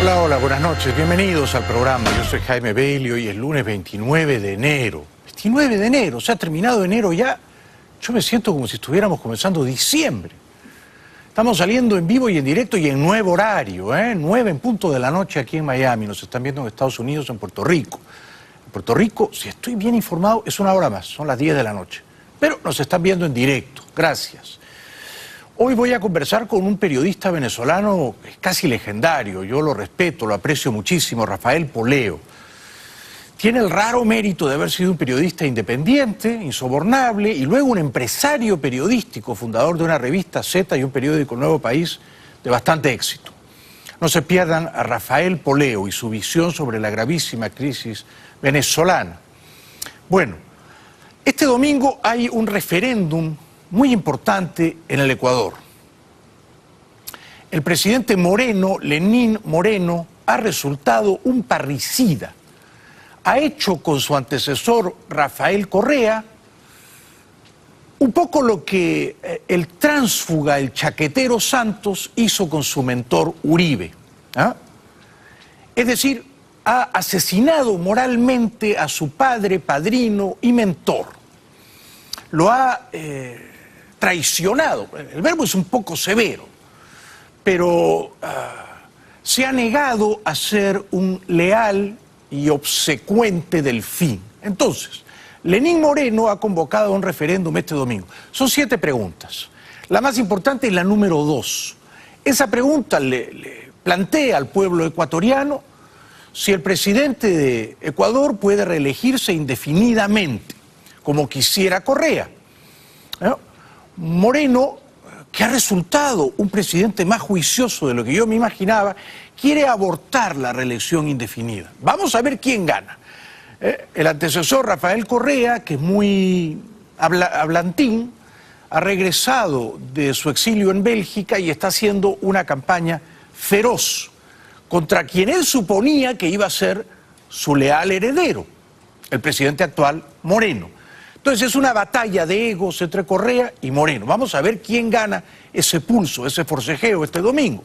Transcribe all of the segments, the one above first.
Hola, hola, buenas noches. Bienvenidos al programa. Yo soy Jaime Bailey. Hoy es lunes 29 de enero. 29 de enero, se ha terminado enero ya. Yo me siento como si estuviéramos comenzando diciembre. Estamos saliendo en vivo y en directo y en nuevo horario, 9 en punto de la noche aquí en Miami. Nos están viendo en Estados Unidos, en Puerto Rico. En Puerto Rico, si estoy bien informado, es una hora más, son las 10 de la noche. Pero nos están viendo en directo. Gracias. Hoy voy a conversar con un periodista venezolano casi legendario. Yo lo respeto, lo aprecio muchísimo, Rafael Poleo. Tiene el raro mérito de haber sido un periodista independiente, insobornable, y luego un empresario periodístico, fundador de una revista Z y un periódico Nuevo País de bastante éxito. No se pierdan a Rafael Poleo y su visión sobre la gravísima crisis venezolana. Bueno, este domingo hay un referéndum muy importante en el Ecuador. El presidente Moreno, Lenín Moreno, ha resultado un parricida. Ha hecho con su antecesor Rafael Correa un poco lo que el tránsfuga, el chaquetero Santos hizo con su mentor Uribe. Es decir, ha asesinado moralmente a su padre, padrino y mentor. Lo ha traicionado. El verbo es un poco severo, pero se ha negado a ser un leal y obsecuente delfín. Entonces, Lenín Moreno ha convocado a un referéndum este domingo. Son 7 preguntas. La más importante es la número 2. Esa pregunta le plantea al pueblo ecuatoriano si el presidente de Ecuador puede reelegirse indefinidamente, como quisiera Correa. Moreno, que ha resultado un presidente más juicioso de lo que yo me imaginaba, quiere abortar la reelección indefinida. Vamos a ver quién gana. El antecesor Rafael Correa, que es muy hablantín, ha regresado de su exilio en Bélgica y está haciendo una campaña feroz contra quien él suponía que iba a ser su leal heredero, el presidente actual Moreno. Entonces es una batalla de egos entre Correa y Moreno. Vamos a ver quién gana ese pulso, ese forcejeo este domingo.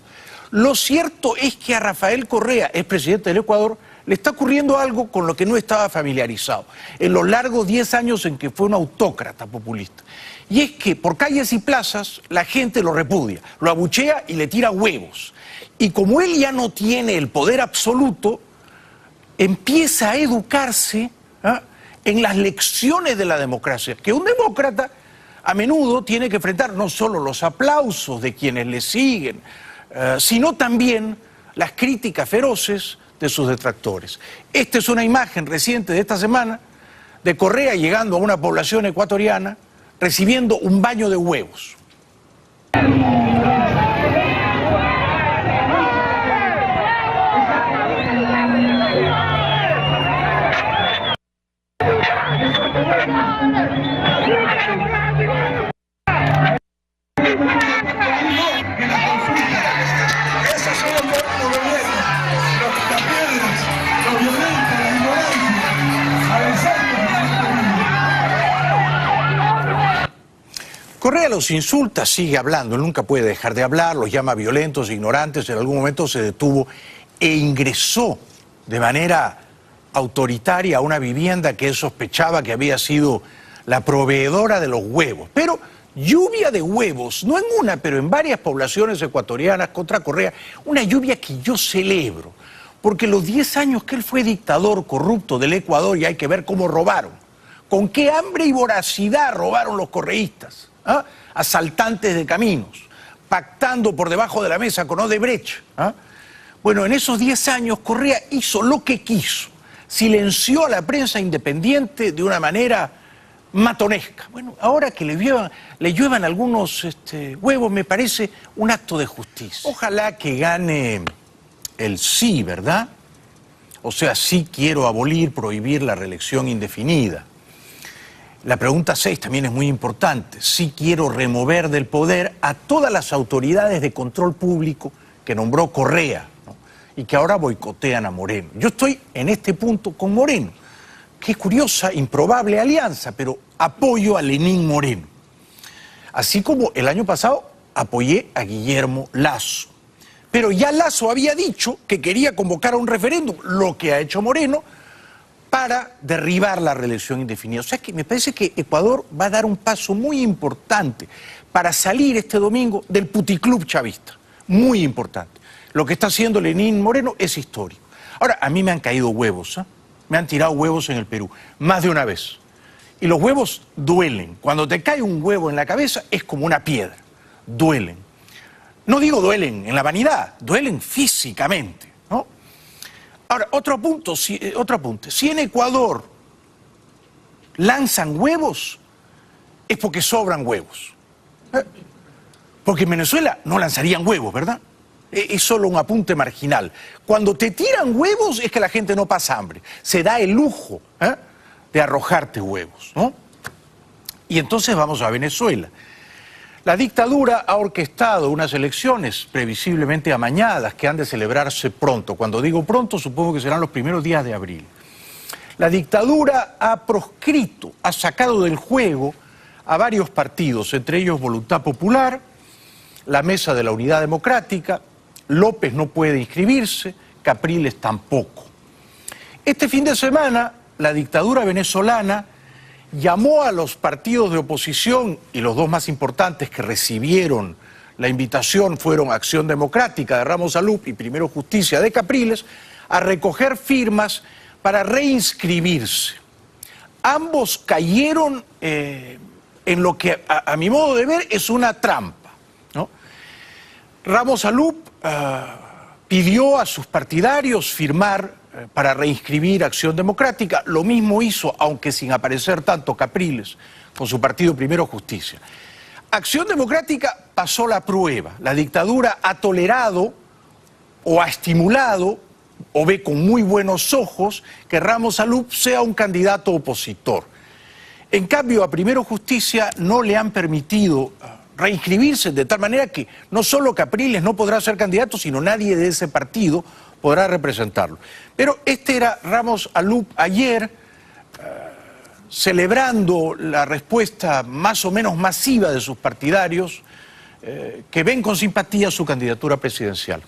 Lo cierto es que a Rafael Correa, expresidente del Ecuador, le está ocurriendo algo con lo que no estaba familiarizado en los largos 10 años en que fue un autócrata populista. Y es que por calles y plazas la gente lo repudia, lo abuchea y le tira huevos. Y como él ya no tiene el poder absoluto, empieza a educarse en las lecciones de la democracia, que un demócrata a menudo tiene que enfrentar no solo los aplausos de quienes le siguen, sino también las críticas feroces de sus detractores. Esta es una imagen reciente de esta semana de Correa llegando a una población ecuatoriana recibiendo un baño de huevos. Correa los insulta, sigue hablando, él nunca puede dejar de hablar, los llama violentos, ignorantes, en algún momento se detuvo e ingresó de manera autoritaria a una vivienda que él sospechaba que había sido la proveedora de los huevos. Pero lluvia de huevos, no en una, pero en varias poblaciones ecuatorianas contra Correa, una lluvia que yo celebro, porque los 10 años que él fue dictador corrupto del Ecuador, y hay que ver cómo robaron, con qué hambre y voracidad robaron los correístas. Asaltantes de caminos, pactando por debajo de la mesa con Odebrecht. Bueno, en esos 10 años Correa hizo lo que quiso, silenció a la prensa independiente de una manera matonesca. Bueno, ahora que le lluevan algunos huevos me parece un acto de justicia. Ojalá que gane el sí, ¿verdad? O sea, sí quiero abolir, prohibir la reelección indefinida. La pregunta 6 también es muy importante. Sí quiero remover del poder a todas las autoridades de control público que nombró Correa, ¿no? Y que ahora boicotean a Moreno. Yo estoy en este punto con Moreno. Qué curiosa, improbable alianza, pero apoyo a Lenín Moreno. Así como el año pasado apoyé a Guillermo Lasso. Pero ya Lasso había dicho que quería convocar a un referéndum, lo que ha hecho Moreno, para derribar la reelección indefinida. O sea que me parece que Ecuador va a dar un paso muy importante para salir este domingo del puticlub chavista. Muy importante. Lo que está haciendo Lenín Moreno es histórico. Ahora, a mí me han caído huevos, ¿eh? Me han tirado huevos en el Perú, más de una vez. Y los huevos duelen. Cuando te cae un huevo en la cabeza es como una piedra. Duelen. No digo duelen en la vanidad, duelen físicamente, ¿no? Ahora, otro apunte. Si en Ecuador lanzan huevos, es porque sobran huevos. Porque en Venezuela no lanzarían huevos, ¿verdad? Es solo un apunte marginal. Cuando te tiran huevos es que la gente no pasa hambre. Se da el lujo de arrojarte huevos, ¿no? Y entonces vamos a Venezuela. La dictadura ha orquestado unas elecciones previsiblemente amañadas que han de celebrarse pronto. Cuando digo pronto, supongo que serán los primeros días de abril. La dictadura ha proscrito, ha sacado del juego a varios partidos, entre ellos Voluntad Popular, la Mesa de la Unidad Democrática. López no puede inscribirse, Capriles tampoco. Este fin de semana, la dictadura venezolana llamó a los partidos de oposición, y los dos más importantes que recibieron la invitación fueron Acción Democrática de Ramos Alup y Primero Justicia de Capriles, a recoger firmas para reinscribirse. Ambos cayeron en lo que, a mi modo de ver, es una trampa, ¿no? Ramos Alup pidió a sus partidarios firmar para reinscribir Acción Democrática. Lo mismo hizo, aunque sin aparecer tanto, Capriles, con su partido Primero Justicia. Acción Democrática pasó la prueba. La dictadura ha tolerado o ha estimulado o ve con muy buenos ojos que Ramos Alup sea un candidato opositor. En cambio, a Primero Justicia no le han permitido reinscribirse, de tal manera que no solo Capriles no podrá ser candidato, sino nadie de ese partido podrá representarlo. Pero este era Ramos Alup ayer, celebrando la respuesta más o menos masiva de sus partidarios, que ven con simpatía su candidatura presidencial.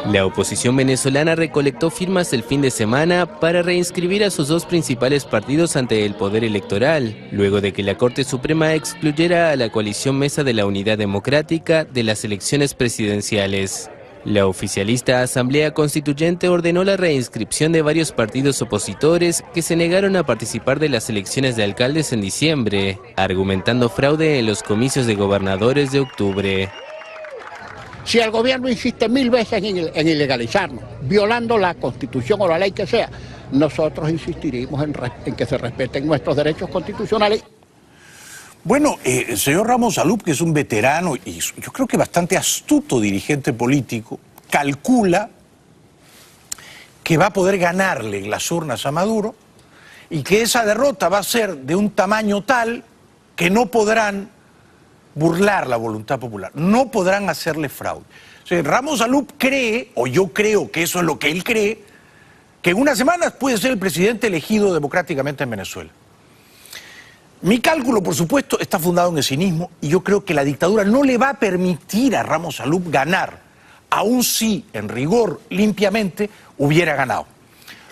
La oposición venezolana recolectó firmas el fin de semana para reinscribir a sus dos principales partidos ante el poder electoral, luego de que la Corte Suprema excluyera a la coalición Mesa de la Unidad Democrática de las elecciones presidenciales. La oficialista Asamblea Constituyente ordenó la reinscripción de varios partidos opositores que se negaron a participar de las elecciones de alcaldes en diciembre, argumentando fraude en los comicios de gobernadores de octubre. Si el gobierno insiste 1000 veces en ilegalizarnos, violando la Constitución o la ley que sea, nosotros insistiremos en que se respeten nuestros derechos constitucionales. Bueno, el señor Ramos Alup, que es un veterano y yo creo que bastante astuto dirigente político, calcula que va a poder ganarle en las urnas a Maduro y que esa derrota va a ser de un tamaño tal que no podrán burlar la voluntad popular, no podrán hacerle fraude. O sea, Ramos Alup cree, o yo creo que eso es lo que él cree, que en unas semanas puede ser el presidente elegido democráticamente en Venezuela. Mi cálculo, por supuesto, está fundado en el cinismo y yo creo que la dictadura no le va a permitir a Ramos Alup ganar, aun si, en rigor, limpiamente, hubiera ganado.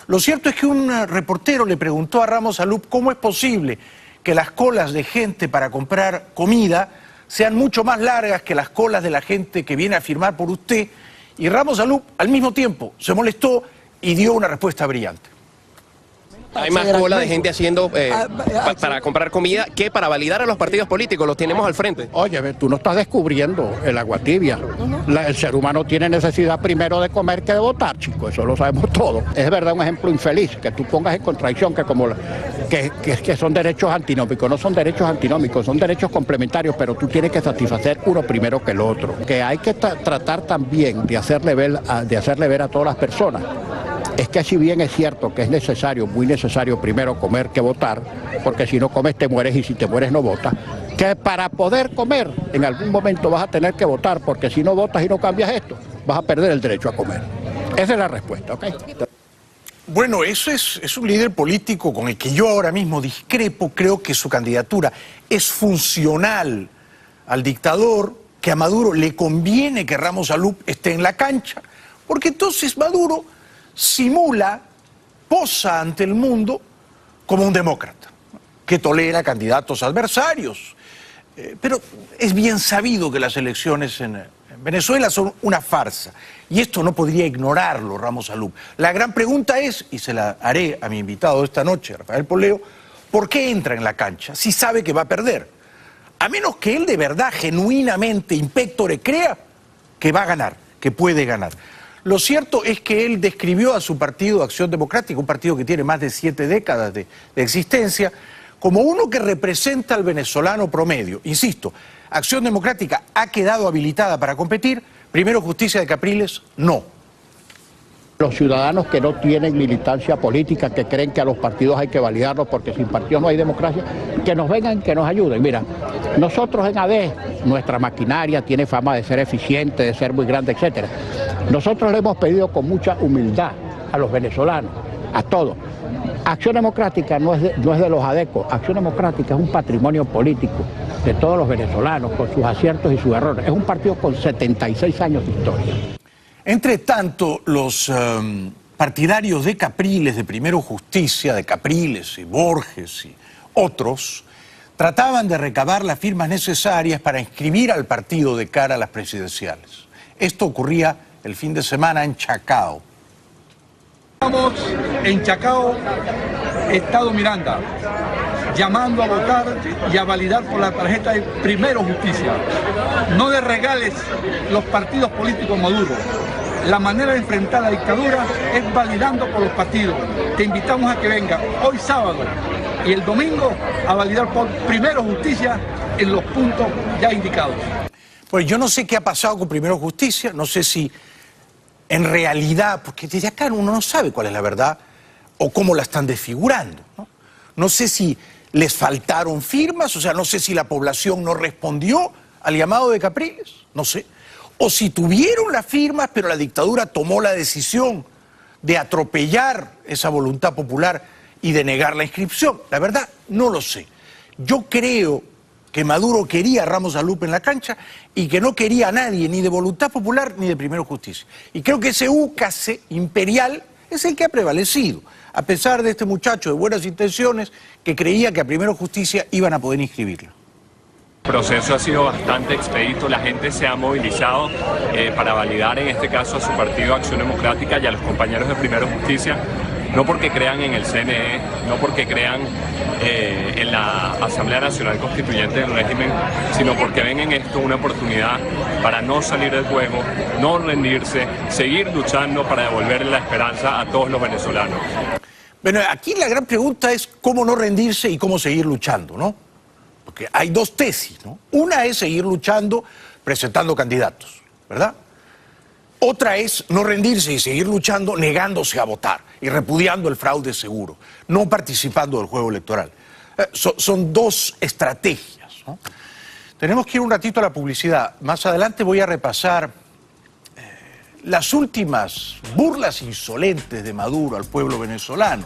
Lo cierto es que un reportero le preguntó a Ramos Alup cómo es posible que las colas de gente para comprar comida sean mucho más largas que las colas de la gente que viene a firmar por usted, y Ramos Alup, al mismo tiempo, se molestó y dio una respuesta brillante. Hay más cola de gente haciendo para comprar comida que para validar a los partidos políticos, los tenemos al frente. Oye, tú no estás descubriendo el agua tibia. El ser humano tiene necesidad primero de comer que de votar, chicos, eso lo sabemos todos. Es verdad un ejemplo infeliz, que tú pongas en contradicción que son derechos antinómicos. No son derechos antinómicos, son derechos complementarios, pero tú tienes que satisfacer uno primero que el otro. Que hay que tratar también de hacerle ver a todas las personas. Es que si bien es cierto que es necesario, muy necesario primero comer que votar, porque si no comes te mueres y si te mueres no votas, que para poder comer en algún momento vas a tener que votar, porque si no votas y no cambias esto, vas a perder el derecho a comer. Esa es la respuesta, ¿ok? Bueno, eso es un líder político con el que yo ahora mismo discrepo. Creo que su candidatura es funcional al dictador, que a Maduro le conviene que Ramos Alup esté en la cancha, porque entonces Maduro simula, posa ante el mundo como un demócrata, que tolera candidatos adversarios. Pero es bien sabido que las elecciones en Venezuela son una farsa, y esto no podría ignorarlo Ramos Alup. La gran pregunta es, y se la haré a mi invitado esta noche, Rafael Poleo, ¿por qué entra en la cancha si sabe que va a perder? A menos que él de verdad, genuinamente, impectore, crea que va a ganar, que puede ganar. Lo cierto es que él describió a su partido Acción Democrática, un partido que tiene más de 7 décadas de existencia, como uno que representa al venezolano promedio. Insisto, Acción Democrática ha quedado habilitada para competir, Primero Justicia de Capriles no. Los ciudadanos que no tienen militancia política, que creen que a los partidos hay que validarlos porque sin partidos no hay democracia, que nos vengan, que nos ayuden. Mira, nosotros en AD, nuestra maquinaria tiene fama de ser eficiente, de ser muy grande, etcétera. Nosotros le hemos pedido con mucha humildad a los venezolanos, a todos. Acción Democrática no es de los adecos, Acción Democrática es un patrimonio político de todos los venezolanos, con sus aciertos y sus errores. Es un partido con 76 años de historia. Entre tanto, los partidarios de Capriles, de Primero Justicia, de Capriles y Borges y otros, trataban de recabar las firmas necesarias para inscribir al partido de cara a las presidenciales. Esto ocurría el fin de semana en Chacao. Estamos en Chacao, Estado Miranda, llamando a votar y a validar por la tarjeta de Primero Justicia. No le regales los partidos políticos Maduro. La manera de enfrentar la dictadura es validando por los partidos. Te invitamos a que venga hoy sábado y el domingo a validar por Primero Justicia en los puntos ya indicados. Pues yo no sé qué ha pasado con Primero Justicia, no sé si en realidad, porque desde acá uno no sabe cuál es la verdad o cómo la están desfigurando, ¿no? No sé si les faltaron firmas, o sea, no sé si la población no respondió al llamado de Capriles, no sé. O si tuvieron las firmas, pero la dictadura tomó la decisión de atropellar esa voluntad popular y de negar la inscripción. La verdad, no lo sé. Yo creo que Maduro quería a Ramos Alup en la cancha y que no quería a nadie, ni de Voluntad Popular ni de Primero Justicia. Y creo que ese úcase imperial es el que ha prevalecido, a pesar de este muchacho de buenas intenciones que creía que a Primero Justicia iban a poder inscribirlo. El proceso ha sido bastante expedito, la gente se ha movilizado para validar en este caso a su partido Acción Democrática y a los compañeros de Primero Justicia, no porque crean en el CNE, no porque crean en la Asamblea Nacional Constituyente del régimen, sino porque ven en esto una oportunidad para no salir del juego, no rendirse, seguir luchando para devolverle la esperanza a todos los venezolanos. Bueno, aquí la gran pregunta es cómo no rendirse y cómo seguir luchando, ¿no? Porque hay dos tesis, ¿no? Una es seguir luchando presentando candidatos, ¿verdad? Otra es no rendirse y seguir luchando negándose a votar y repudiando el fraude seguro, no participando del juego electoral. Son dos estrategias, ¿no? Tenemos que ir un ratito a la publicidad. Más adelante voy a repasar las últimas burlas insolentes de Maduro al pueblo venezolano.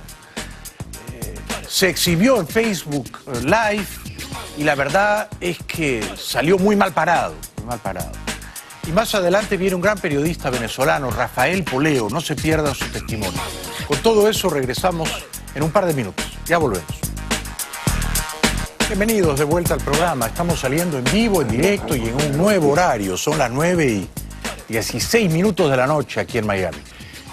Se exhibió en Facebook Live y la verdad es que salió muy mal parado, muy mal parado. Y más adelante viene un gran periodista venezolano, Rafael Poleo, no se pierda su testimonio. Con todo eso regresamos en un par de minutos, ya volvemos. Bienvenidos de vuelta al programa, estamos saliendo en vivo, en directo y en un nuevo horario, son las 9:16 de la noche aquí en Miami.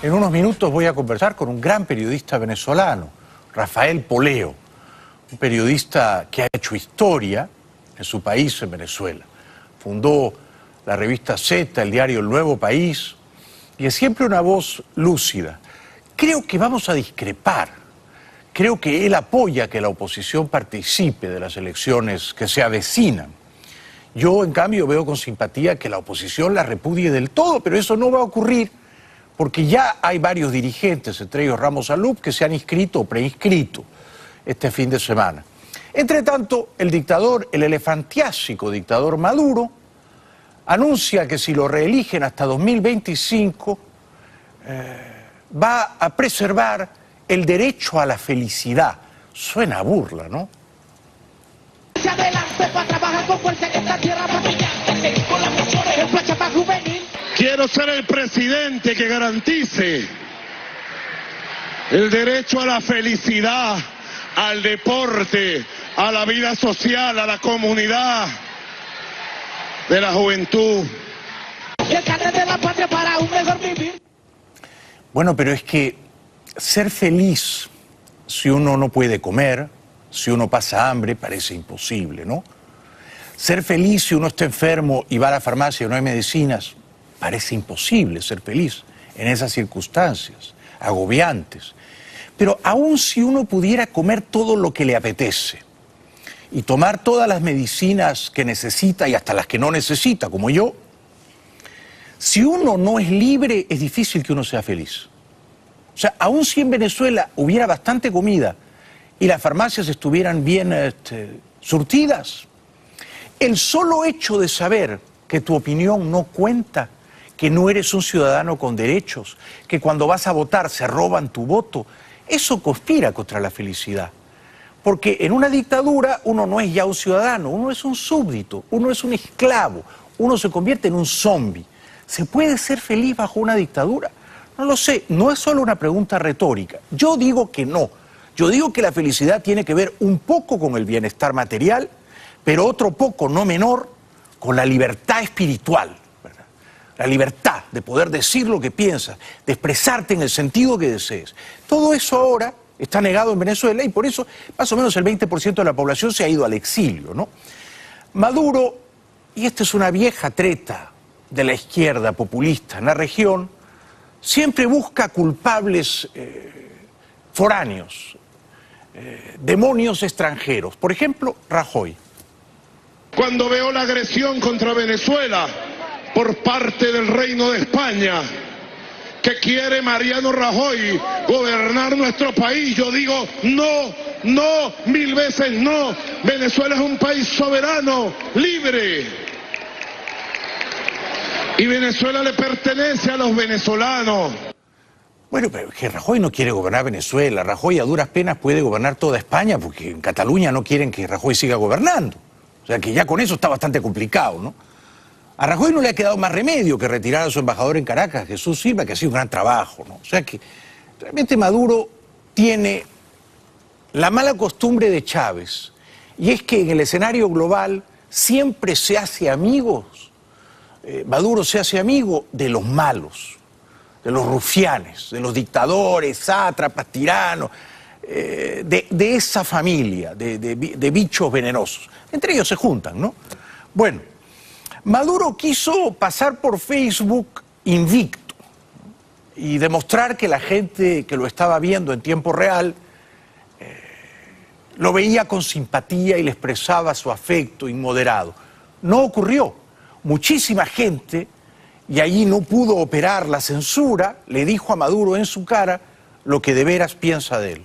En unos minutos voy a conversar con un gran periodista venezolano, Rafael Poleo, un periodista que ha hecho historia en su país, en Venezuela. Fundó la revista Z, el diario El Nuevo País, y es siempre una voz lúcida. Creo que vamos a discrepar. Creo que él apoya que la oposición participe de las elecciones que se avecinan. Yo, en cambio, veo con simpatía que la oposición la repudie del todo, pero eso no va a ocurrir porque ya hay varios dirigentes, entre ellos Ramos Alup, que se han inscrito o preinscrito este fin de semana. Entre tanto, el dictador, el elefantiásico dictador Maduro, anuncia que si lo reeligen hasta 2025, va a preservar el derecho a la felicidad. Suena a burla, ¿no? Hacia adelante para trabajar con fuerza en esta tierra, para brillar, seguir con la Quiero ser el presidente que garantice el derecho a la felicidad, al deporte, a la vida social, a la comunidad de la juventud. El carnet de la patria para un mejor vivir. Bueno, pero es que ser feliz si uno no puede comer, si uno pasa hambre, parece imposible, ¿no? Ser feliz si uno está enfermo y va a la farmacia y no hay medicinas, parece imposible ser feliz en esas circunstancias agobiantes. Pero aun si uno pudiera comer todo lo que le apetece y tomar todas las medicinas que necesita y hasta las que no necesita, como yo, si uno no es libre, es difícil que uno sea feliz. O sea, aun si en Venezuela hubiera bastante comida y las farmacias estuvieran bien surtidas, el solo hecho de saber que tu opinión no cuenta, que no eres un ciudadano con derechos, que cuando vas a votar se roban tu voto, eso conspira contra la felicidad. Porque en una dictadura uno no es ya un ciudadano, uno es un súbdito, uno es un esclavo, uno se convierte en un zombi. ¿Se puede ser feliz bajo una dictadura? No lo sé, no es solo una pregunta retórica. Yo digo que no. Yo digo que la felicidad tiene que ver un poco con el bienestar material, pero otro poco, no menor, con la libertad espiritual, ¿verdad? La libertad de poder decir lo que piensas, de expresarte en el sentido que desees. Todo eso ahora está negado en Venezuela y por eso más o menos el 20% de la población se ha ido al exilio, ¿no? Maduro, y esta es una vieja treta de la izquierda populista en la región, siempre busca culpables foráneos, demonios extranjeros. Por ejemplo, Rajoy. Cuando veo la agresión contra Venezuela por parte del Reino de España, que quiere Mariano Rajoy gobernar nuestro país, yo digo no, no, 1000 veces no. Venezuela es un país soberano, libre. Y Venezuela le pertenece a los venezolanos. Bueno, pero que Rajoy no quiere gobernar Venezuela. Rajoy a duras penas puede gobernar toda España porque en Cataluña no quieren que Rajoy siga gobernando. O sea que ya con eso está bastante complicado, ¿no? A Rajoy no le ha quedado más remedio que retirar a su embajador en Caracas, Jesús Silva, que ha sido un gran trabajo, ¿no? O sea que realmente Maduro tiene la mala costumbre de Chávez, y es que en el escenario global siempre se hace amigos, Maduro se hace amigo de los malos, de los rufianes, de los dictadores, sátrapas, tiranos, de esa familia, de bichos venenosos. Entre ellos se juntan, ¿no? Bueno, Maduro quiso pasar por Facebook invicto y demostrar que la gente que lo estaba viendo en tiempo real lo veía con simpatía y le expresaba su afecto inmoderado. No ocurrió. Muchísima gente, y allí no pudo operar la censura, le dijo a Maduro en su cara lo que de veras piensa de él.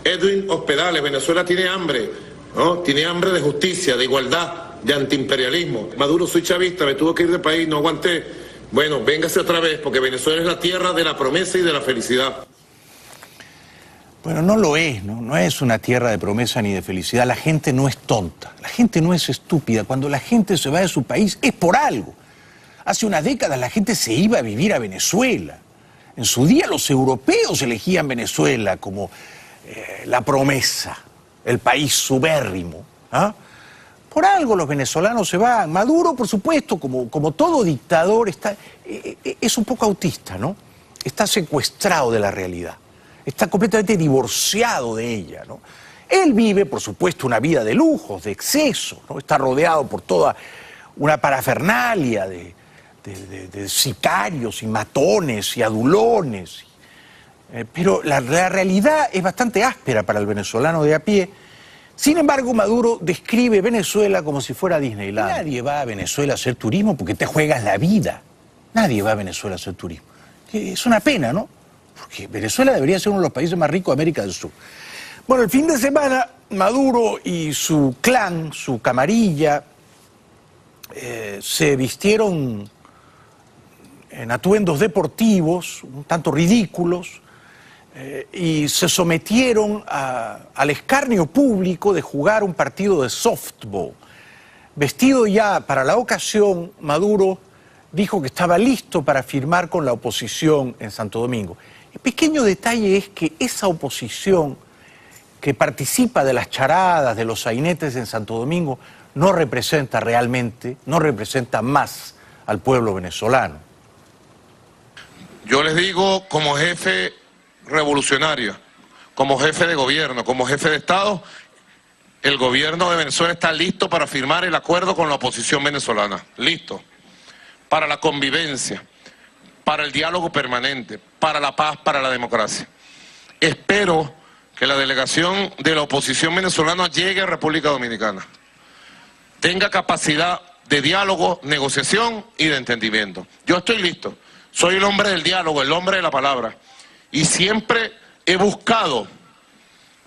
Edwin Hospedales, Venezuela tiene hambre, ¿no? Tiene hambre de justicia, de igualdad, de antiimperialismo. Maduro, soy chavista, me tuve que ir del país, no aguanté. Bueno, véngase otra vez, porque Venezuela es la tierra de la promesa y de la felicidad. Bueno, no lo es, ¿no? No es una tierra de promesa ni de felicidad. La gente no es tonta, la gente no es estúpida. Cuando la gente se va de su país es por algo. Hace unas décadas la gente se iba a vivir a Venezuela. En su día los europeos elegían Venezuela como la promesa, el país subérrimo, ¿ah? Por algo los venezolanos se van. Maduro, por supuesto, como todo dictador, es un poco autista, ¿no? Está secuestrado de la realidad. Está completamente divorciado de ella, ¿no? Él vive, por supuesto, una vida de lujos, de exceso, ¿no? Está rodeado por toda una parafernalia de sicarios y matones y adulones. Pero la realidad es bastante áspera para el venezolano de a pie. Sin embargo, Maduro describe Venezuela como si fuera Disneyland. Nadie va a Venezuela a hacer turismo porque te juegas la vida. Nadie va a Venezuela a hacer turismo. Es una pena, ¿no? Porque Venezuela debería ser uno de los países más ricos de América del Sur. Bueno, el fin de semana, Maduro y su clan, su camarilla, se vistieron en atuendos deportivos, un tanto ridículos, y se sometieron al escarnio público de jugar un partido de softball. Vestido ya para la ocasión, Maduro dijo que estaba listo para firmar con la oposición en Santo Domingo. El pequeño detalle es que esa oposición que participa de las charadas, de los sainetes en Santo Domingo, no representa realmente, no representa más al pueblo venezolano. Yo les digo, como jefe revolucionario, como jefe de gobierno, como jefe de Estado, el gobierno de Venezuela está listo para firmar el acuerdo con la oposición venezolana. Listo. Para la convivencia, para el diálogo permanente, para la paz, para la democracia. Espero que la delegación de la oposición venezolana llegue a República Dominicana, tenga capacidad de diálogo, negociación y de entendimiento. Yo estoy listo, soy el hombre del diálogo, el hombre de la palabra, y siempre he buscado,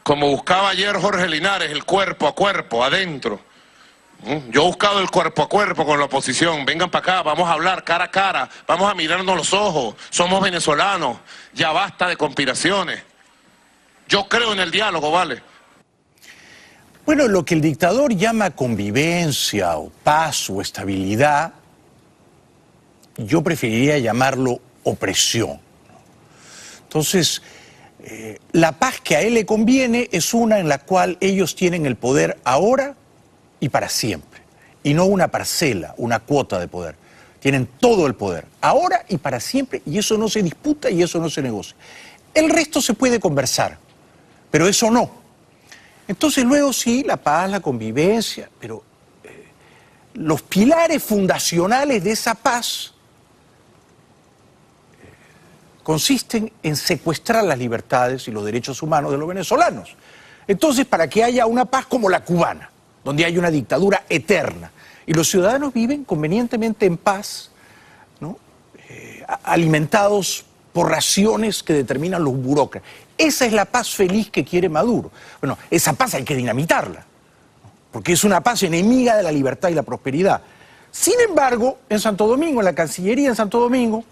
como buscaba ayer Jorge Linares, el cuerpo a cuerpo, adentro. Yo he buscado el cuerpo a cuerpo con la oposición. Vengan para acá, vamos a hablar cara a cara, vamos a mirarnos los ojos, somos venezolanos, ya basta de conspiraciones. Yo creo en el diálogo, ¿vale? Bueno, lo que el dictador llama convivencia o paz o estabilidad, yo preferiría llamarlo opresión. Entonces, la paz que a él le conviene es una en la cual ellos tienen el poder ahora y para siempre, y no una parcela, una cuota de poder. Tienen todo el poder, ahora y para siempre, y eso no se disputa y eso no se negocia. El resto se puede conversar, pero eso no. Entonces luego sí, la paz, la convivencia, pero los pilares fundacionales de esa paz consisten en secuestrar las libertades y los derechos humanos de los venezolanos. Entonces, para que haya una paz como la cubana, donde hay una dictadura eterna, y los ciudadanos viven convenientemente en paz, ¿no? Alimentados por raciones que determinan los burócratas. Esa es la paz feliz que quiere Maduro. Bueno, esa paz hay que dinamitarla, porque es una paz enemiga de la libertad y la prosperidad. Sin embargo, en Santo Domingo, en la Cancillería en Santo Domingo,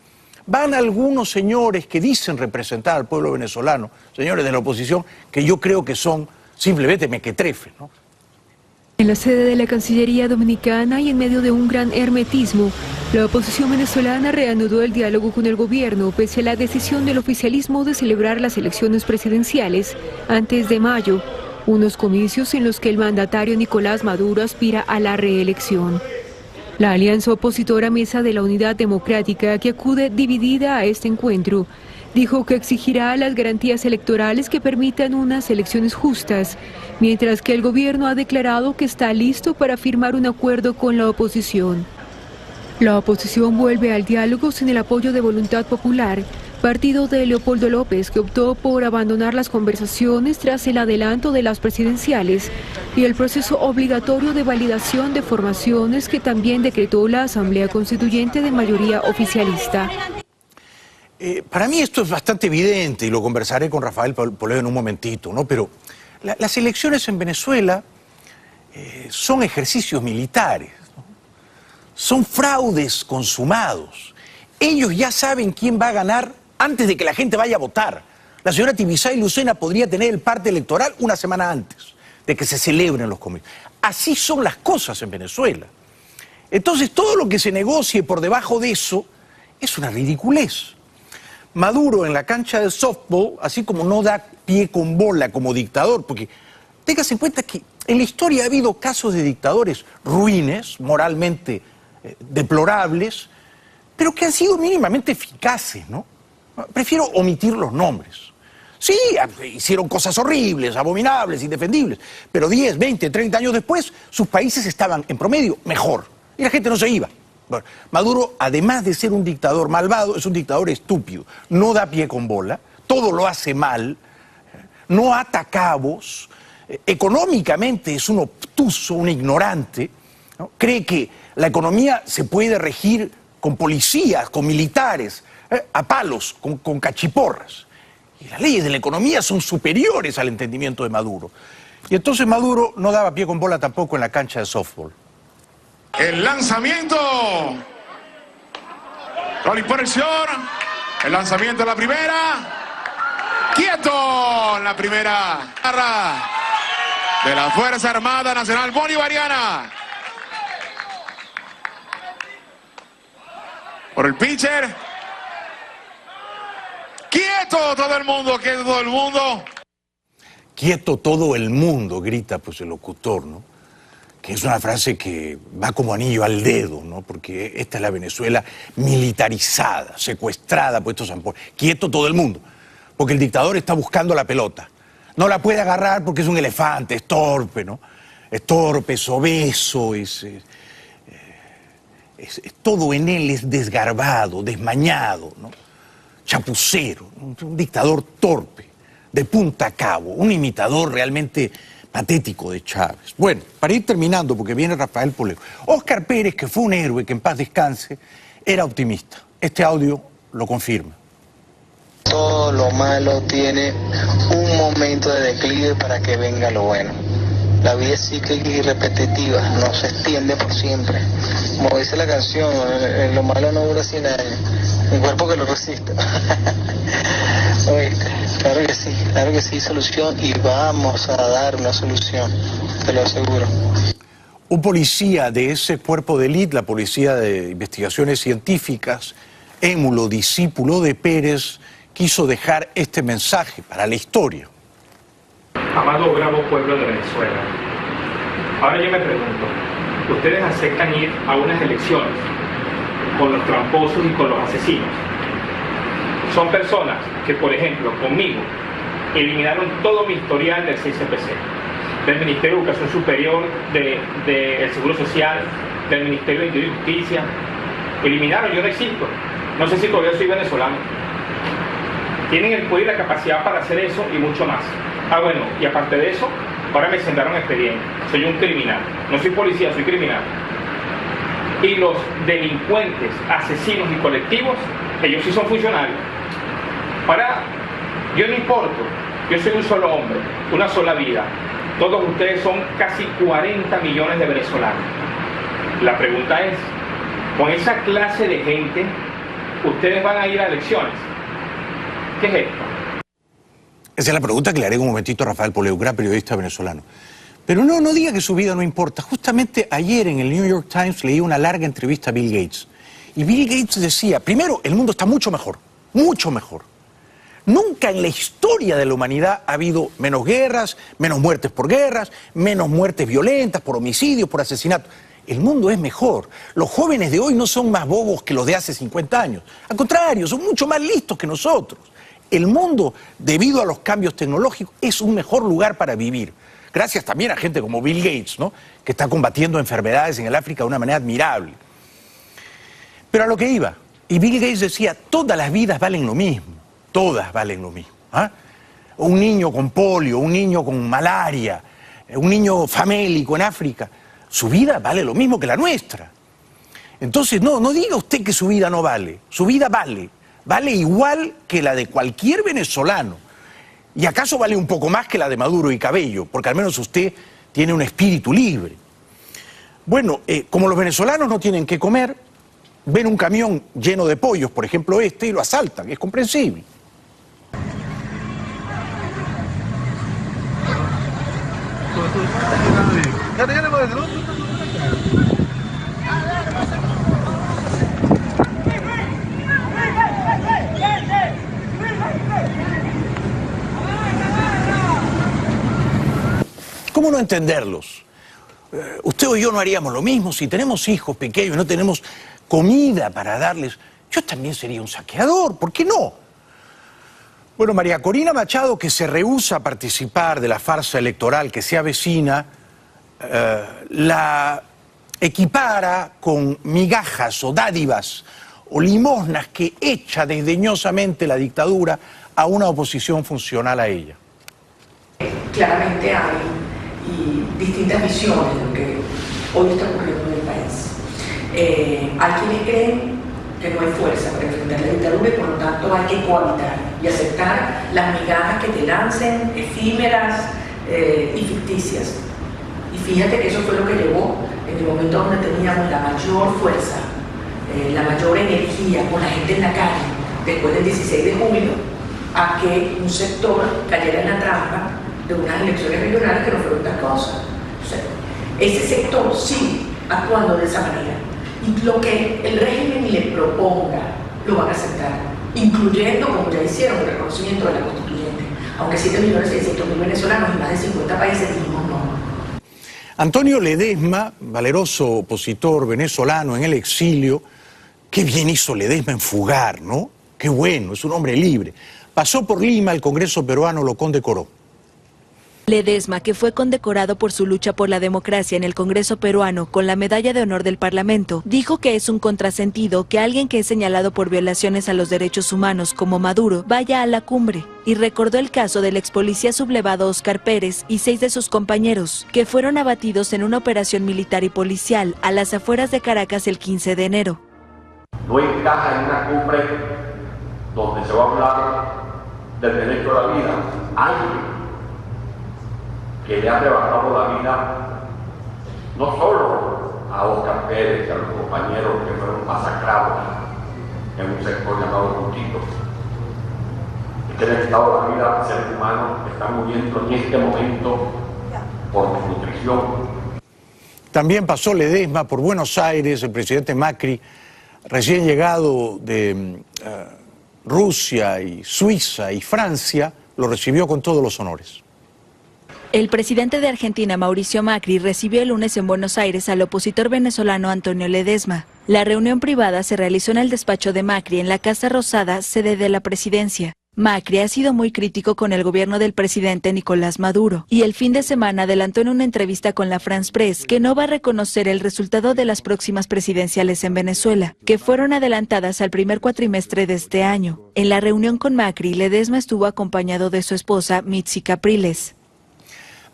van algunos señores que dicen representar al pueblo venezolano, señores de la oposición, que yo creo que son simplemente mequetrefes, ¿no? En la sede de la Cancillería Dominicana y en medio de un gran hermetismo, la oposición venezolana reanudó el diálogo con el gobierno pese a la decisión del oficialismo de celebrar las elecciones presidenciales antes de mayo, unos comicios en los que el mandatario Nicolás Maduro aspira a la reelección. La alianza opositora Mesa de la Unidad Democrática, que acude dividida a este encuentro, dijo que exigirá las garantías electorales que permitan unas elecciones justas, mientras que el gobierno ha declarado que está listo para firmar un acuerdo con la oposición. La oposición vuelve al diálogo sin el apoyo de Voluntad Popular, partido de Leopoldo López, que optó por abandonar las conversaciones tras el adelanto de las presidenciales y el proceso obligatorio de validación de formaciones que también decretó la Asamblea Constituyente de mayoría oficialista. Para mí esto es bastante evidente y lo conversaré con Rafael Poleo en un momentito, ¿no? Pero las elecciones en Venezuela son ejercicios militares, ¿no? Son fraudes consumados. Ellos ya saben quién va a ganar antes de que la gente vaya a votar. La señora Tibisay Lucena podría tener el parte electoral una semana antes de que se celebren los comicios. Así son las cosas en Venezuela. Entonces todo lo que se negocie por debajo de eso es una ridiculez. Maduro en la cancha de softball, así como no da pie con bola como dictador, porque téngase en cuenta que en la historia ha habido casos de dictadores ruines, moralmente deplorables, pero que han sido mínimamente eficaces, ¿no? Prefiero omitir los nombres. Sí, hicieron cosas horribles, abominables, indefendibles, pero 10, 20, 30 años después, sus países estaban en promedio mejor y la gente no se iba. Bueno, Maduro, además de ser un dictador malvado, es un dictador estúpido. No da pie con bola, todo lo hace mal, no ata cabos, económicamente es un obtuso, un ignorante, ¿no? Cree que la economía se puede regir con policías, con militares, a palos, con cachiporras. Y las leyes de la economía son superiores al entendimiento de Maduro. Y entonces Maduro no daba pie con bola tampoco en la cancha de softball. El lanzamiento. Con impresión. El lanzamiento de la primera. ¡Quieto! La primera garra de la Fuerza Armada Nacional Bolivariana. Por el pitcher. ¡Quieto todo el mundo! ¡Quieto todo el mundo! Quieto todo el mundo, grita pues el locutor, ¿no? Que es una frase que va como anillo al dedo, ¿no? Porque esta es la Venezuela militarizada, secuestrada por estos zampones. Quieto todo el mundo, porque el dictador está buscando la pelota. No la puede agarrar porque es un elefante, es torpe, ¿no? Es torpe, es obeso, todo en él es desgarbado, desmañado, ¿no? Chapucero, un dictador torpe, de punta a cabo, un imitador realmente patético de Chávez. Bueno, para ir terminando, porque viene Rafael Poleo, Óscar Pérez, que fue un héroe, que en paz descanse, era optimista. Este audio lo confirma. Todo lo malo tiene un momento de declive para que venga lo bueno. La vida es cíclica y repetitiva, no se extiende por siempre. Como dice la canción, lo malo no dura 100 años. Un cuerpo que lo resista. Oíste, claro que sí, solución, y vamos a dar una solución, te lo aseguro. Un policía de ese cuerpo de élite, la Policía de Investigaciones Científicas, émulo, discípulo de Pérez, quiso dejar este mensaje para la historia. Amado bravo pueblo de Venezuela, ahora yo me pregunto, ¿ustedes aceptan ir a unas elecciones con los tramposos y con los asesinos? Son personas que, por ejemplo, conmigo, eliminaron todo mi historial del 6CPC, del Ministerio de Educación Superior, del Seguro Social, del Ministerio de Interior y Justicia. Eliminaron, yo no existo. No sé si todavía soy venezolano. Tienen el poder y la capacidad para hacer eso y mucho más. Ah, bueno, y aparte de eso, ahora me sentaron expediente. Soy un criminal. No soy policía, soy criminal. Y los delincuentes, asesinos y colectivos, ellos sí son funcionarios. Ahora, yo no importo. Yo soy un solo hombre, una sola vida. Todos ustedes son casi 40 millones de venezolanos. La pregunta es, con esa clase de gente, ¿ustedes van a ir a elecciones? ¿Qué es esto? Esa es la pregunta que le haré en un momentito a Rafael Poleo, gran periodista venezolano. Pero no diga que su vida no importa. Justamente ayer en el New York Times leí una larga entrevista a Bill Gates. Y Bill Gates decía, primero, el mundo está mucho mejor, mucho mejor. Nunca en la historia de la humanidad ha habido menos guerras, menos muertes por guerras, menos muertes violentas, por homicidios, por asesinatos. El mundo es mejor. Los jóvenes de hoy no son más bobos que los de hace 50 años. Al contrario, son mucho más listos que nosotros. El mundo, debido a los cambios tecnológicos, es un mejor lugar para vivir. Gracias también a gente como Bill Gates, ¿no? Que está combatiendo enfermedades en el África de una manera admirable. Pero a lo que iba, y Bill Gates decía, todas las vidas valen lo mismo, todas valen lo mismo. ¿Ah? Un niño con polio, un niño con malaria, un niño famélico en África, su vida vale lo mismo que la nuestra. Entonces, no diga usted que su vida no vale, su vida vale. Vale igual que la de cualquier venezolano. Y acaso vale un poco más que la de Maduro y Cabello, porque al menos usted tiene un espíritu libre. Bueno, como los venezolanos no tienen que comer, ven un camión lleno de pollos, por ejemplo este, y lo asaltan, es comprensible. ¿Cómo no entenderlos? Usted o yo no haríamos lo mismo. Si tenemos hijos pequeños, no tenemos comida para darles. Yo también sería un saqueador, ¿por qué no? Bueno, María Corina Machado, que se rehúsa a participar de la farsa electoral que se avecina, la equipara con migajas o dádivas o limosnas que echa desdeñosamente la dictadura a una oposición funcional a ella. Claramente hay distintas visiones de lo que hoy está ocurriendo en el país. Hay quienes creen que no hay fuerza para enfrentar la dictadura y por lo tanto hay que cohabitar y aceptar las migajas que te lancen, efímeras y ficticias. Y fíjate que eso fue lo que llevó en el momento donde teníamos la mayor fuerza, la mayor energía con la gente en la calle, después del 16 de julio, a que un sector cayera en la trampa de unas elecciones regionales que no fueron tal cosa. O sea, ese sector sigue actuando de esa manera. Y lo que el régimen le proponga lo van a aceptar, incluyendo, como ya hicieron, el reconocimiento de la constituyente. Aunque 7.600.000 venezolanos y más de 50 países dijimos no. Antonio Ledesma, valeroso opositor venezolano en el exilio, qué bien hizo Ledesma en fugar, ¿no? Qué bueno, es un hombre libre. Pasó por Lima, el Congreso peruano lo condecoró. Ledesma, que fue condecorado por su lucha por la democracia en el Congreso peruano con la Medalla de Honor del Parlamento, dijo que es un contrasentido que alguien que es señalado por violaciones a los derechos humanos como Maduro vaya a la cumbre, y recordó el caso del ex policía sublevado Óscar Pérez y 6 de sus compañeros, que fueron abatidos en una operación militar y policial a las afueras de Caracas el 15 de enero. No encaja en una cumbre donde se va a hablar del derecho a la vida. Alguien que le ha arrebatado la vida no solo a Óscar Pérez y a los compañeros que fueron masacrados en un sector llamado Puntito, es que le ha quitado la vida a seres humanos que están muriendo en este momento por desnutrición. También pasó Ledesma por Buenos Aires, el presidente Macri, recién llegado de Rusia y Suiza y Francia, lo recibió con todos los honores. El presidente de Argentina, Mauricio Macri, recibió el lunes en Buenos Aires al opositor venezolano Antonio Ledesma. La reunión privada se realizó en el despacho de Macri en la Casa Rosada, sede de la presidencia. Macri ha sido muy crítico con el gobierno del presidente Nicolás Maduro y el fin de semana adelantó en una entrevista con la France Press que no va a reconocer el resultado de las próximas presidenciales en Venezuela, que fueron adelantadas al primer cuatrimestre de este año. En la reunión con Macri, Ledesma estuvo acompañado de su esposa Mitzi Capriles.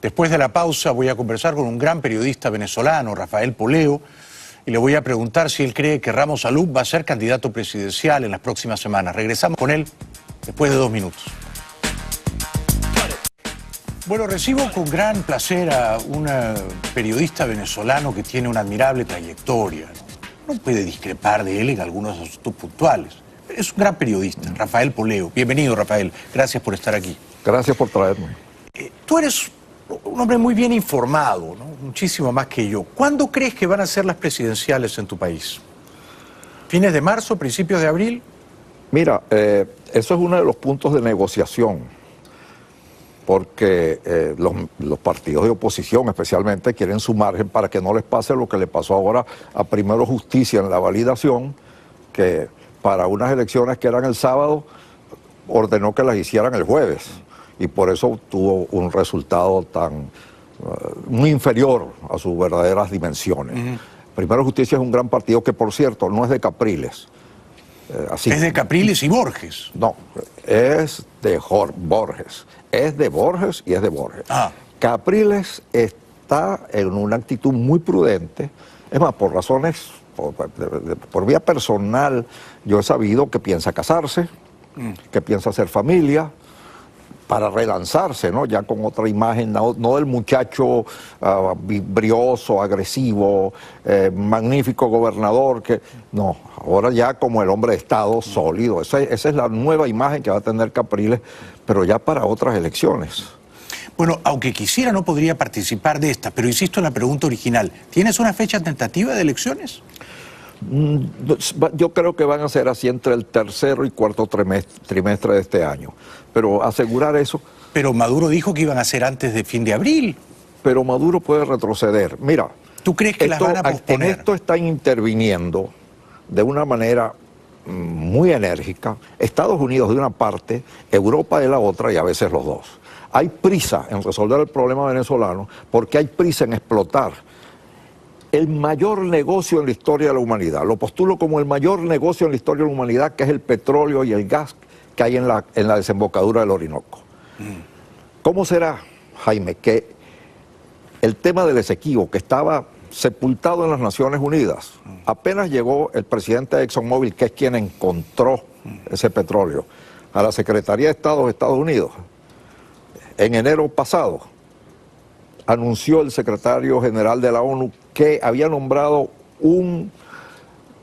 Después de la pausa voy a conversar con un gran periodista venezolano, Rafael Poleo, y le voy a preguntar si él cree que Ramos Alup va a ser candidato presidencial en las próximas semanas. Regresamos con él después de 2 minutos. Bueno, recibo con gran placer a un periodista venezolano que tiene una admirable trayectoria. No puede discrepar de él en algunos asuntos puntuales. Es un gran periodista, Rafael Poleo. Bienvenido, Rafael. Gracias por estar aquí. Gracias por traerme. Tú eres un hombre muy bien informado, ¿no? Muchísimo más que yo. ¿Cuándo crees que van a ser las presidenciales en tu país? ¿Fines de marzo, principios de abril? Mira, eso es uno de los puntos de negociación, porque los partidos de oposición especialmente quieren su margen para que no les pase lo que le pasó ahora a Primero Justicia en la validación, que para unas elecciones que eran el sábado ordenó que las hicieran el jueves. Y por eso tuvo un resultado tan muy inferior a sus verdaderas dimensiones. Primero Justicia es un gran partido que, por cierto, no es de Capriles. Es de Capriles y Borges. No, es de Borges. Es de Borges y es de Borges. Capriles está en una actitud muy prudente. Es más, por razones, por vía personal, yo he sabido que piensa casarse, que piensa hacer familia, para relanzarse, ¿no? Ya con otra imagen, no del muchacho vibrioso, agresivo, magnífico gobernador, que no, ahora ya como el hombre de Estado sólido. Esa es la nueva imagen que va a tener Capriles, pero ya para otras elecciones. Bueno, aunque quisiera no podría participar de esta, pero insisto en la pregunta original, ¿tienes una fecha tentativa de elecciones? Yo creo que van a ser así entre el tercero y cuarto trimestre de este año. Pero asegurar eso... Pero Maduro dijo que iban a ser antes de fin de abril. Pero Maduro puede retroceder. Mira, ¿tú crees que las van a posponer? En esto están interviniendo de una manera muy enérgica Estados Unidos de una parte, Europa de la otra y a veces los dos. Hay prisa en resolver el problema venezolano porque hay prisa en explotar el mayor negocio en la historia de la humanidad. Lo postulo como el mayor negocio en la historia de la humanidad, que es el petróleo y el gas que hay en la desembocadura del Orinoco. ¿Cómo será, Jaime, que el tema del Esequibo, que estaba sepultado en las Naciones Unidas, apenas llegó el presidente de ExxonMobil, que es quien encontró ese petróleo, a la Secretaría de Estado de Estados Unidos, en enero pasado, anunció el secretario general de la ONU que había nombrado un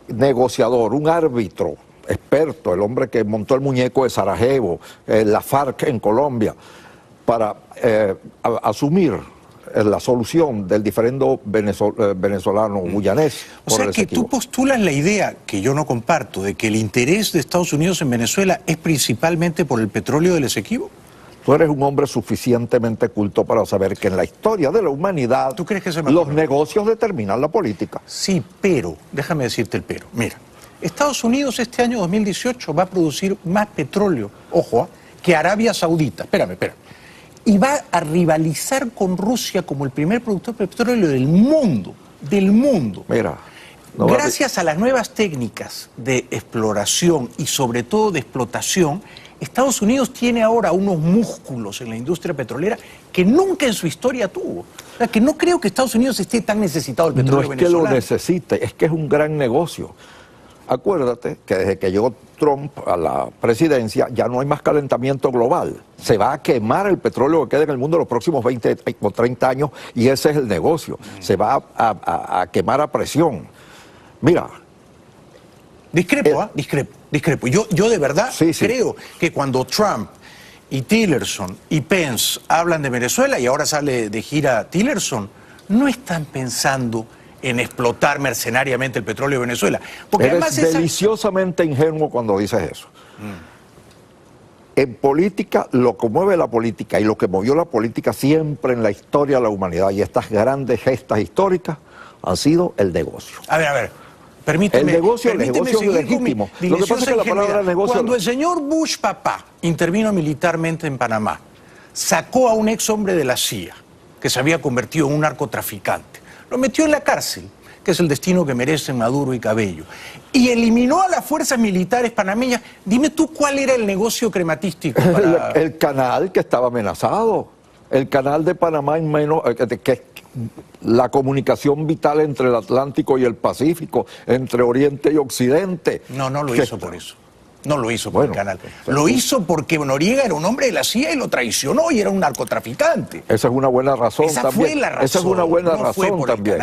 negociador, un árbitro experto, el hombre que montó el muñeco de Sarajevo, la FARC en Colombia, para asumir la solución del diferendo venezolano-guyanés. O sea que tú postulas la idea, que yo no comparto, de que el interés de Estados Unidos en Venezuela es principalmente por el petróleo del Esequibo. Tú eres un hombre suficientemente culto para saber que en la historia de la humanidad ¿tú crees que los negocios determinan la política? Sí, pero, déjame decirte el pero. Mira, Estados Unidos este año 2018 va a producir más petróleo, ojo, que Arabia Saudita. Espérame. Y va a rivalizar con Rusia como el primer productor de petróleo del mundo. Mira. Gracias a las nuevas técnicas de exploración y sobre todo de explotación, Estados Unidos tiene ahora unos músculos en la industria petrolera que nunca en su historia tuvo. O sea, que no creo que Estados Unidos esté tan necesitado del petróleo venezolano. No es que lo necesite, es que es un gran negocio. Acuérdate que desde que llegó Trump a la presidencia ya no hay más calentamiento global. Se va a quemar el petróleo que queda en el mundo los próximos 20 o 30 años y ese es el negocio. Se va a quemar a presión. Mira. Discrepo. Yo de verdad creo que cuando Trump y Tillerson y Pence hablan de Venezuela y ahora sale de gira Tillerson, no están pensando en explotar mercenariamente el petróleo de Venezuela. Porque eres deliciosamente ingenuo cuando dices eso. En política, lo que mueve la política y lo que movió la política siempre en la historia de la humanidad y estas grandes gestas históricas han sido el negocio. A ver. Permíteme, el negocio es legítimo. Lo que pasa es que la palabra negocio... Cuando el señor Bush papá intervino militarmente en Panamá, sacó a un ex hombre de la CIA, que se había convertido en un narcotraficante, lo metió en la cárcel, que es el destino que merecen Maduro y Cabello, y eliminó a las fuerzas militares panameñas. Dime tú cuál era el negocio crematístico para... el canal que estaba amenazado, el canal de Panamá en menos... que la comunicación vital entre el Atlántico y el Pacífico, entre Oriente y Occidente. No lo hizo por eso. No lo hizo por el canal. Lo hizo porque Noriega era un hombre de la CIA y lo traicionó y era un narcotraficante. Esa es una buena razón también. Esa fue la razón. Esa es una buena razón también.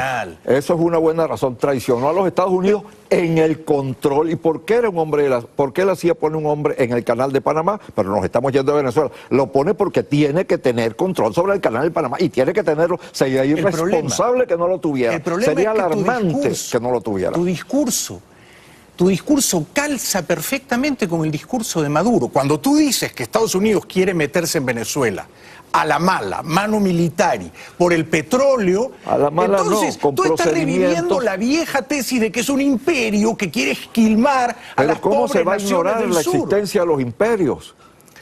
Eso es una buena razón. Traicionó a los Estados Unidos en el control. ¿Y por qué era un hombre de la... ¿Por qué la CIA pone un hombre en el canal de Panamá? Pero nos estamos yendo de Venezuela. Lo pone porque tiene que tener control sobre el canal de Panamá y tiene que tenerlo. Sería irresponsable que no lo tuviera. Sería alarmante que no lo tuviera. Tu discurso calza perfectamente con el discurso de Maduro. Cuando tú dices que Estados Unidos quiere meterse en Venezuela a la mala, mano militar, por el petróleo, a la mala entonces no, tú estás reviviendo la vieja tesis de que es un imperio que quiere esquilmar a las pobres naciones del sur. ¿Cómo se va a ignorar la existencia de los imperios?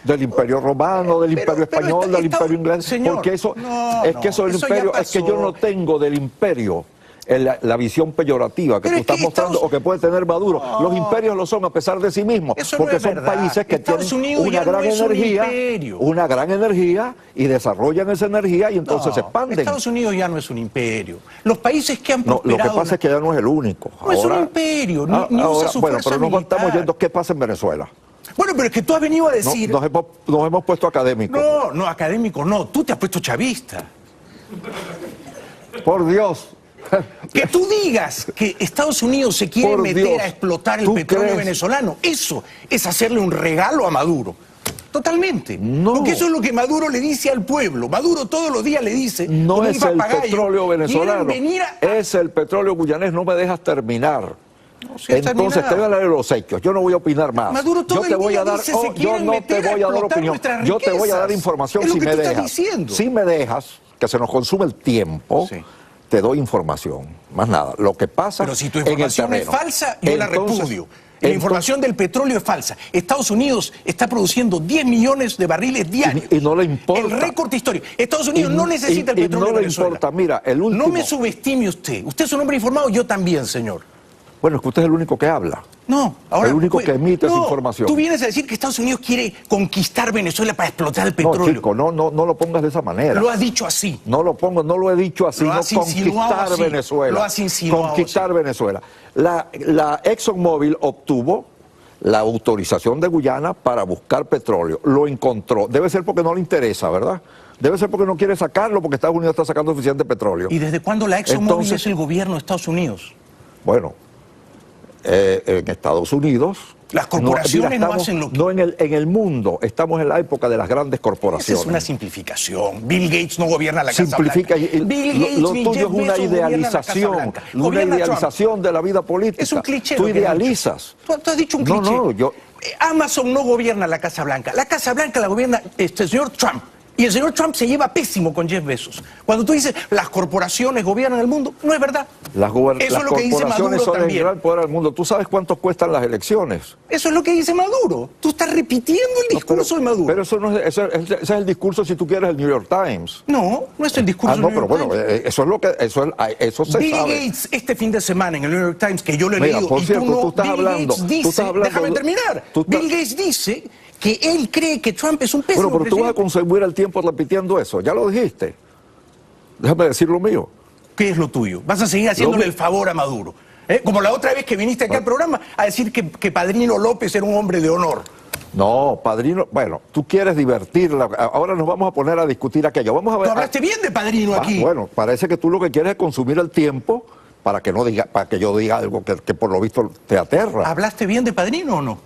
Del imperio romano, del imperio español, del imperio inglés. Señor, porque eso, es que yo no tengo del imperio la visión peyorativa que tú estás mostrando o que puede tener Maduro. Los imperios lo son a pesar de sí mismos, porque son países que tienen una gran energía y desarrollan esa energía y entonces se expanden. Estados Unidos ya no es un imperio. Los países que han prosperado... Lo que pasa es que ya no es el único. No es un imperio, ni usa su fuerza pero no militar. estamos yendo qué pasa en Venezuela. Bueno, pero es que tú has venido a decir... Nos hemos puesto académicos. No, académicos no. Tú te has puesto chavista. Por Dios. Que tú digas que Estados Unidos se quiere meter a explotar el petróleo venezolano, eso es hacerle un regalo a Maduro. Totalmente. No. Porque eso es lo que Maduro le dice al pueblo. Maduro todos los días le dice... No es el petróleo venezolano, es el petróleo guyanés. No me dejas terminar. Entonces te voy a dar los hechos. Yo no voy a opinar más. Maduro todo yo te voy a dar, yo no te voy a dar opinión. Yo te voy a dar información si me dejas. Si me dejas, que se nos consume el tiempo. Sí. Te doy información, más nada. Lo que pasa pero si tu información es falsa, yo la repudio. La información del petróleo es falsa. Estados Unidos está produciendo 10 millones de barriles diarios. Y no le importa. El récord histórico. Estados Unidos no necesita el petróleo de Venezuela. No le importa. Mira, el último... No me subestime usted. Usted es un hombre informado, yo también, señor. Bueno, es que usted es el único que habla. No, ahora... El único que emite esa información. Tú vienes a decir que Estados Unidos quiere conquistar Venezuela para explotar el petróleo. No, chico, no lo pongas de esa manera. Lo has dicho así. No lo he dicho así. No conquistar Venezuela. Lo has insinuado conquistar Venezuela. La ExxonMobil obtuvo la autorización de Guyana para buscar petróleo. Lo encontró. Debe ser porque no le interesa, ¿verdad? Debe ser porque no quiere sacarlo, porque Estados Unidos está sacando suficiente petróleo. ¿Y desde cuándo la ExxonMobil es el gobierno de Estados Unidos? Bueno... en Estados Unidos. Las corporaciones no hacen lo que... No, en el mundo, estamos en la época de las grandes corporaciones. Esa es una simplificación. Bill Gates no gobierna la Casa Simplifica, Blanca. Bill Gates, lo tuyo es una idealización, de la vida política. Es un cliché. Tú idealizas. Tú has dicho un cliché. No, Amazon no gobierna la Casa Blanca. La Casa Blanca la gobierna el señor Trump. Y el señor Trump se lleva pésimo con Jeff Bezos. Cuando tú dices las corporaciones gobiernan el mundo, no es verdad. Las corporaciones son el gran poder del mundo. ¿Tú sabes cuánto cuestan las elecciones? Eso es lo que dice Maduro. Tú estás repitiendo el discurso de Maduro. Pero eso no es, ese es el discurso, si tú quieres, del New York Times. No es el discurso del New York Times. Eso es lo que eso se Bill sabe. Gates este fin de semana en el New York Times, que yo lo he leído, por cierto, tú estás Bill hablando, Gates dice, déjame terminar. Bill Gates dice que él cree que Trump es un pésimo pero tú vas a consumir el tiempo repitiendo eso. Ya lo dijiste. Déjame decir lo mío. ¿Qué es lo tuyo? ¿Vas a seguir haciéndole el favor a Maduro? Como la otra vez que viniste aquí al programa a decir que Padrino López era un hombre de honor. No, Padrino, bueno, tú quieres divertirla. Ahora nos vamos a poner a discutir aquello. Vamos a ver. Tú hablaste bien de Padrino aquí. Bueno, parece que tú lo que quieres es consumir el tiempo para que yo diga algo que por lo visto te aterra. ¿Hablaste bien de Padrino o no?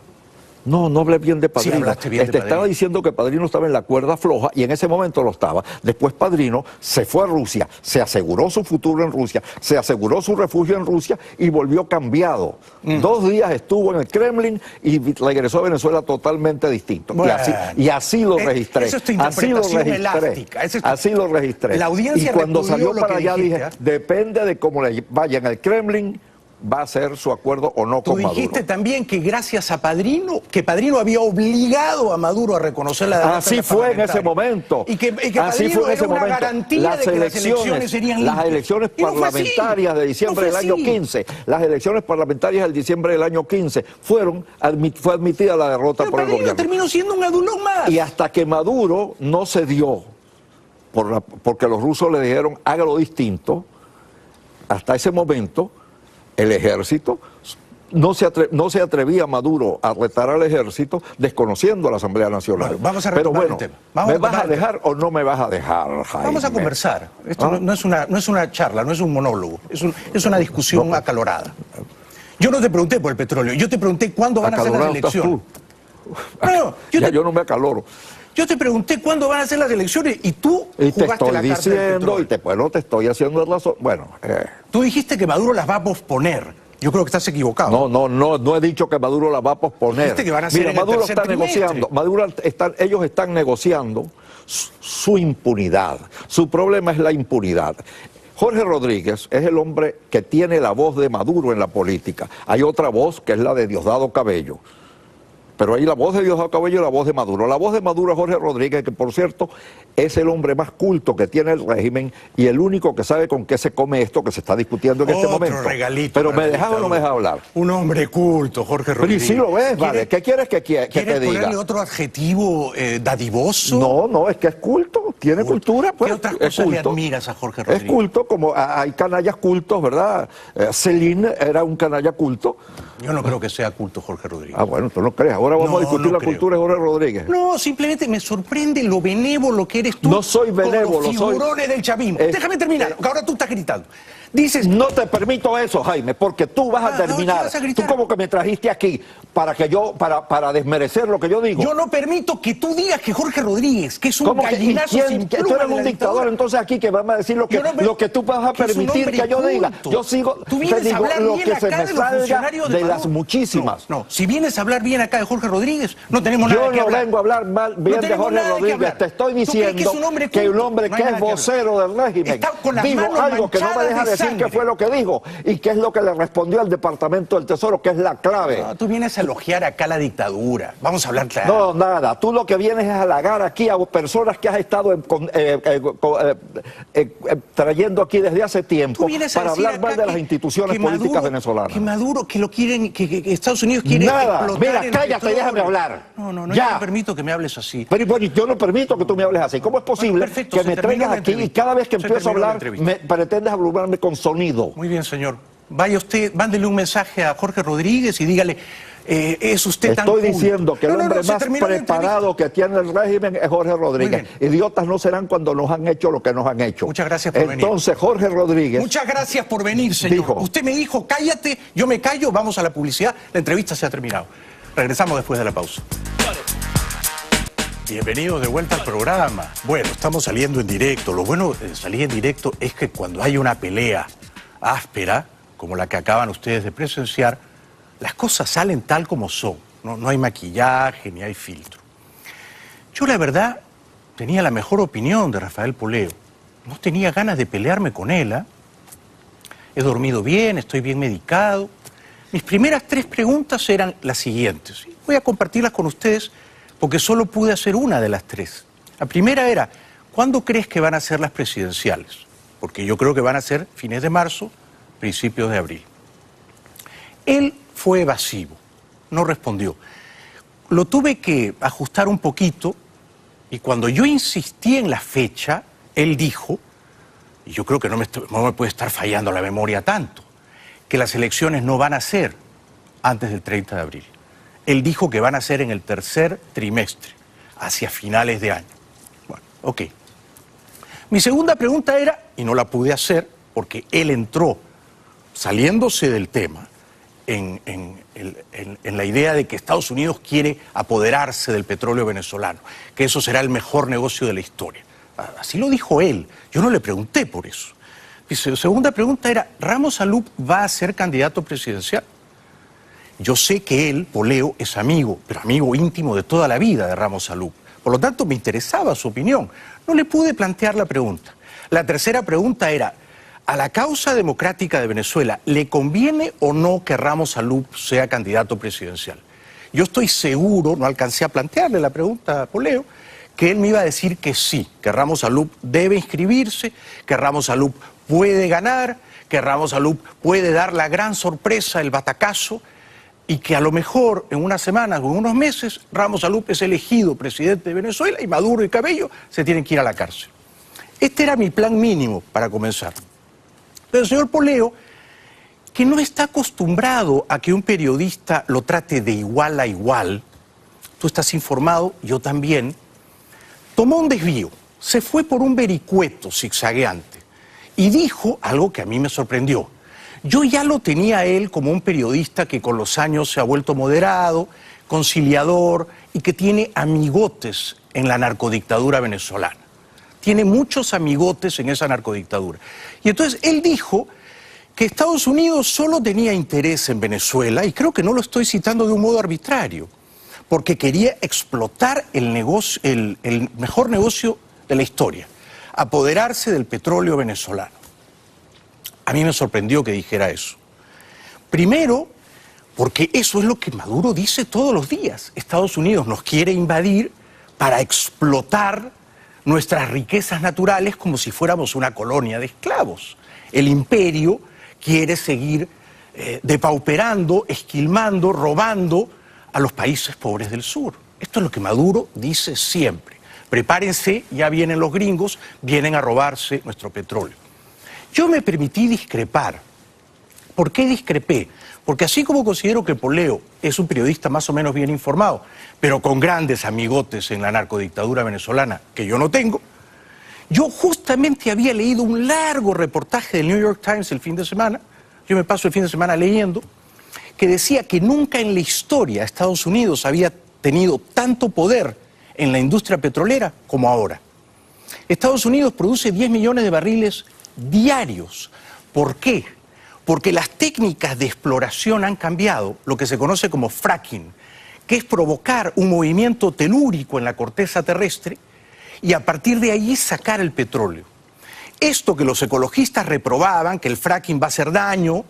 No hablé bien de Padrino. Sí, hablaste bien de Padrino. Estaba diciendo que Padrino estaba en la cuerda floja y en ese momento lo estaba. Después Padrino se fue a Rusia, se aseguró su futuro en Rusia, se aseguró su refugio en Rusia y volvió cambiado. 2 días estuvo en el Kremlin y regresó a Venezuela totalmente distinto. Bueno, y así lo registré. Eso es tu interpretación elástica. Así lo registré. La audiencia y cuando salió lo para que allá dijiste, dije, depende de cómo le vaya en el Kremlin, va a ser su acuerdo o no con Maduro. Tú dijiste también que gracias a Padrino, que Padrino había obligado a Maduro a reconocer la derrota. Así fue en ese momento. Y que Padrino era una garantía de que las elecciones serían limpias. Las elecciones parlamentarias de diciembre del año 15, las elecciones parlamentarias del diciembre del año 15, fue admitida la derrota por el gobierno. Padrino terminó siendo un adulón más. Y hasta que Maduro no cedió, porque los rusos le dijeron, hágalo distinto, hasta ese momento el ejército no se atrevía Maduro a retar al ejército desconociendo a la Asamblea Nacional. Bueno, vamos a retomar el tema. ¿Me vas a dejar o no me vas a dejar, Jaime? Vamos a conversar. Esto no es una charla, no es un monólogo, es una discusión acalorada. Yo no te pregunté por el petróleo, yo te pregunté cuándo van a ser las elecciones. Yo no me acaloro. Yo te pregunté cuándo van a ser las elecciones y tú jugaste la carta del petróleo. Te estoy haciendo razón. Bueno, tú dijiste que Maduro las va a posponer. Yo creo que estás equivocado. No he dicho que Maduro las va a posponer. Dijiste que van a ser Mira, Maduro está negociando. Ellos están negociando su impunidad. Su problema es la impunidad. Jorge Rodríguez es el hombre que tiene la voz de Maduro en la política. Hay otra voz que es la de Diosdado Cabello. Pero ahí la voz de Diosdado Cabello y la voz de Maduro. La voz de Maduro es Jorge Rodríguez, que por cierto es el hombre más culto que tiene el régimen y el único que sabe con qué se come esto que se está discutiendo en este momento. Regalito. Pero ¿me dejas o no me dejas hablar? Un hombre culto, Jorge Rodríguez. Pero y si lo ves, vale. ¿Qué quieres que te diga? ¿Quieres ponerle otro adjetivo dadivoso? No, es que es culto, tiene cultura. Pues, ¿Qué otras cosas le admiras a Jorge Rodríguez? Es culto, como hay canallas cultos, ¿verdad? Celine era un canalla culto. Yo no creo que sea culto Jorge Rodríguez. Ah, bueno, tú no crees. Ahora vamos a discutir la cultura de Jorge Rodríguez. No, simplemente me sorprende lo benévolo que eres tú. No soy benévolo, con los figurones del chavismo. Déjame terminar, porque ahora tú estás gritando. Dices... No te permito eso, Jaime, porque tú vas a terminar. Vas a tú como que me trajiste aquí para desmerecer lo que yo digo. Yo no permito que tú digas que Jorge Rodríguez, que es un gallinazo sin pluma. Tú eres un dictador, entonces aquí que vamos a decir lo que tú vas a permitir que yo diga. Yo sigo, te digo lo que se me salga de las muchísimas. No, si vienes a hablar bien acá de Jorge Rodríguez, no tenemos nada que hablar. Yo no vengo a hablar bien de Jorge Rodríguez, te estoy diciendo que un hombre que es vocero del régimen dijo algo que no me deja decir qué fue lo que dijo y qué es lo que le respondió al Departamento del Tesoro, que es la clave. No, tú vienes a elogiar acá la dictadura. Vamos a hablar claro. No, nada. Tú lo que vienes es a halagar aquí a personas que has estado trayendo aquí desde hace tiempo para hablar mal de las instituciones políticas venezolanas. Que Maduro, que lo quieren, que Estados Unidos quiere explotar. Mira, cállate, déjame hablar. No, yo no permito que me hables así. Pero bueno, yo no permito que tú me hables así. ¿Cómo es posible que me traigas aquí y cada vez que empiezo a hablar me pretendes abrumarme con sonido? Muy bien, señor. Vaya usted, mándele un mensaje a Jorge Rodríguez y dígale, es usted tan Estoy culto. diciendo que el hombre más preparado que tiene el régimen es Jorge Rodríguez. Idiotas no serán cuando nos han hecho lo que nos han hecho. Muchas gracias por venir. Entonces, Jorge Rodríguez... Muchas gracias por venir, señor. Dijo, usted me dijo, cállate, yo me callo, vamos a la publicidad, la entrevista se ha terminado. Regresamos después de la pausa. Bienvenidos de vuelta al programa. Bueno, estamos saliendo en directo. Lo bueno de salir en directo es que cuando hay una pelea áspera, como la que acaban ustedes de presenciar, las cosas salen tal como son. No hay maquillaje ni hay filtro. Yo, la verdad, tenía la mejor opinión de Rafael Poleo. No tenía ganas de pelearme con él. He dormido bien, estoy bien medicado. Mis primeras 3 preguntas eran las siguientes. Voy a compartirlas con ustedes porque solo pude hacer una de las 3. La primera era, ¿cuándo crees que van a ser las presidenciales? Porque yo creo que van a ser fines de marzo, principios de abril. Él fue evasivo, no respondió. Lo tuve que ajustar un poquito y cuando yo insistí en la fecha, él dijo, y yo creo que no me puede estar fallando la memoria tanto, que las elecciones no van a ser antes del 30 de abril. Él dijo que van a ser en el tercer trimestre, hacia finales de año. Bueno, ok. Mi segunda pregunta era, y no la pude hacer, porque él entró saliéndose del tema, en la idea de que Estados Unidos quiere apoderarse del petróleo venezolano, que eso será el mejor negocio de la historia. Así lo dijo él, yo no le pregunté por eso. Mi segunda pregunta era, ¿Ramos Alup va a ser candidato presidencial? Yo sé que él, Poleo, es amigo, pero amigo íntimo de toda la vida de Ramos Alup. Por lo tanto, me interesaba su opinión. No le pude plantear la pregunta. La tercera pregunta era, ¿a la causa democrática de Venezuela le conviene o no que Ramos Alup sea candidato presidencial? Yo estoy seguro, no alcancé a plantearle la pregunta a Poleo, que él me iba a decir que sí, que Ramos Alup debe inscribirse, que Ramos Alup puede ganar, que Ramos Alup puede dar la gran sorpresa, el batacazo, y que a lo mejor en unas semanas o en unos meses Ramos Alup es elegido presidente de Venezuela y Maduro y Cabello se tienen que ir a la cárcel. Este era mi plan mínimo para comenzar. Pero el señor Poleo, que no está acostumbrado a que un periodista lo trate de igual a igual, tú estás informado, yo también, tomó un desvío, se fue por un vericueto zigzagueante y dijo algo que a mí me sorprendió. Yo ya lo tenía a él como un periodista que con los años se ha vuelto moderado, conciliador y que tiene amigotes en la narcodictadura venezolana. Tiene muchos amigotes en esa narcodictadura. Y entonces él dijo que Estados Unidos solo tenía interés en Venezuela, y creo que no lo estoy citando de un modo arbitrario, porque quería explotar el mejor negocio de la historia, apoderarse del petróleo venezolano. A mí me sorprendió que dijera eso. Primero, porque eso es lo que Maduro dice todos los días. Estados Unidos nos quiere invadir para explotar nuestras riquezas naturales como si fuéramos una colonia de esclavos. El imperio quiere seguir depauperando, esquilmando, robando a los países pobres del sur. Esto es lo que Maduro dice siempre. Prepárense, ya vienen los gringos, vienen a robarse nuestro petróleo. Yo me permití discrepar. ¿Por qué discrepé? Porque así como considero que Poleo es un periodista más o menos bien informado, pero con grandes amigotes en la narcodictadura venezolana, que yo no tengo, yo justamente había leído un largo reportaje del New York Times el fin de semana, yo me paso el fin de semana leyendo, que decía que nunca en la historia Estados Unidos había tenido tanto poder en la industria petrolera como ahora. Estados Unidos produce 10 millones de barriles diarios. ¿Por qué? Porque las técnicas de exploración han cambiado, lo que se conoce como fracking, que es provocar un movimiento telúrico en la corteza terrestre y a partir de ahí sacar el petróleo. Esto que los ecologistas reprobaban, que el fracking va a hacer daño,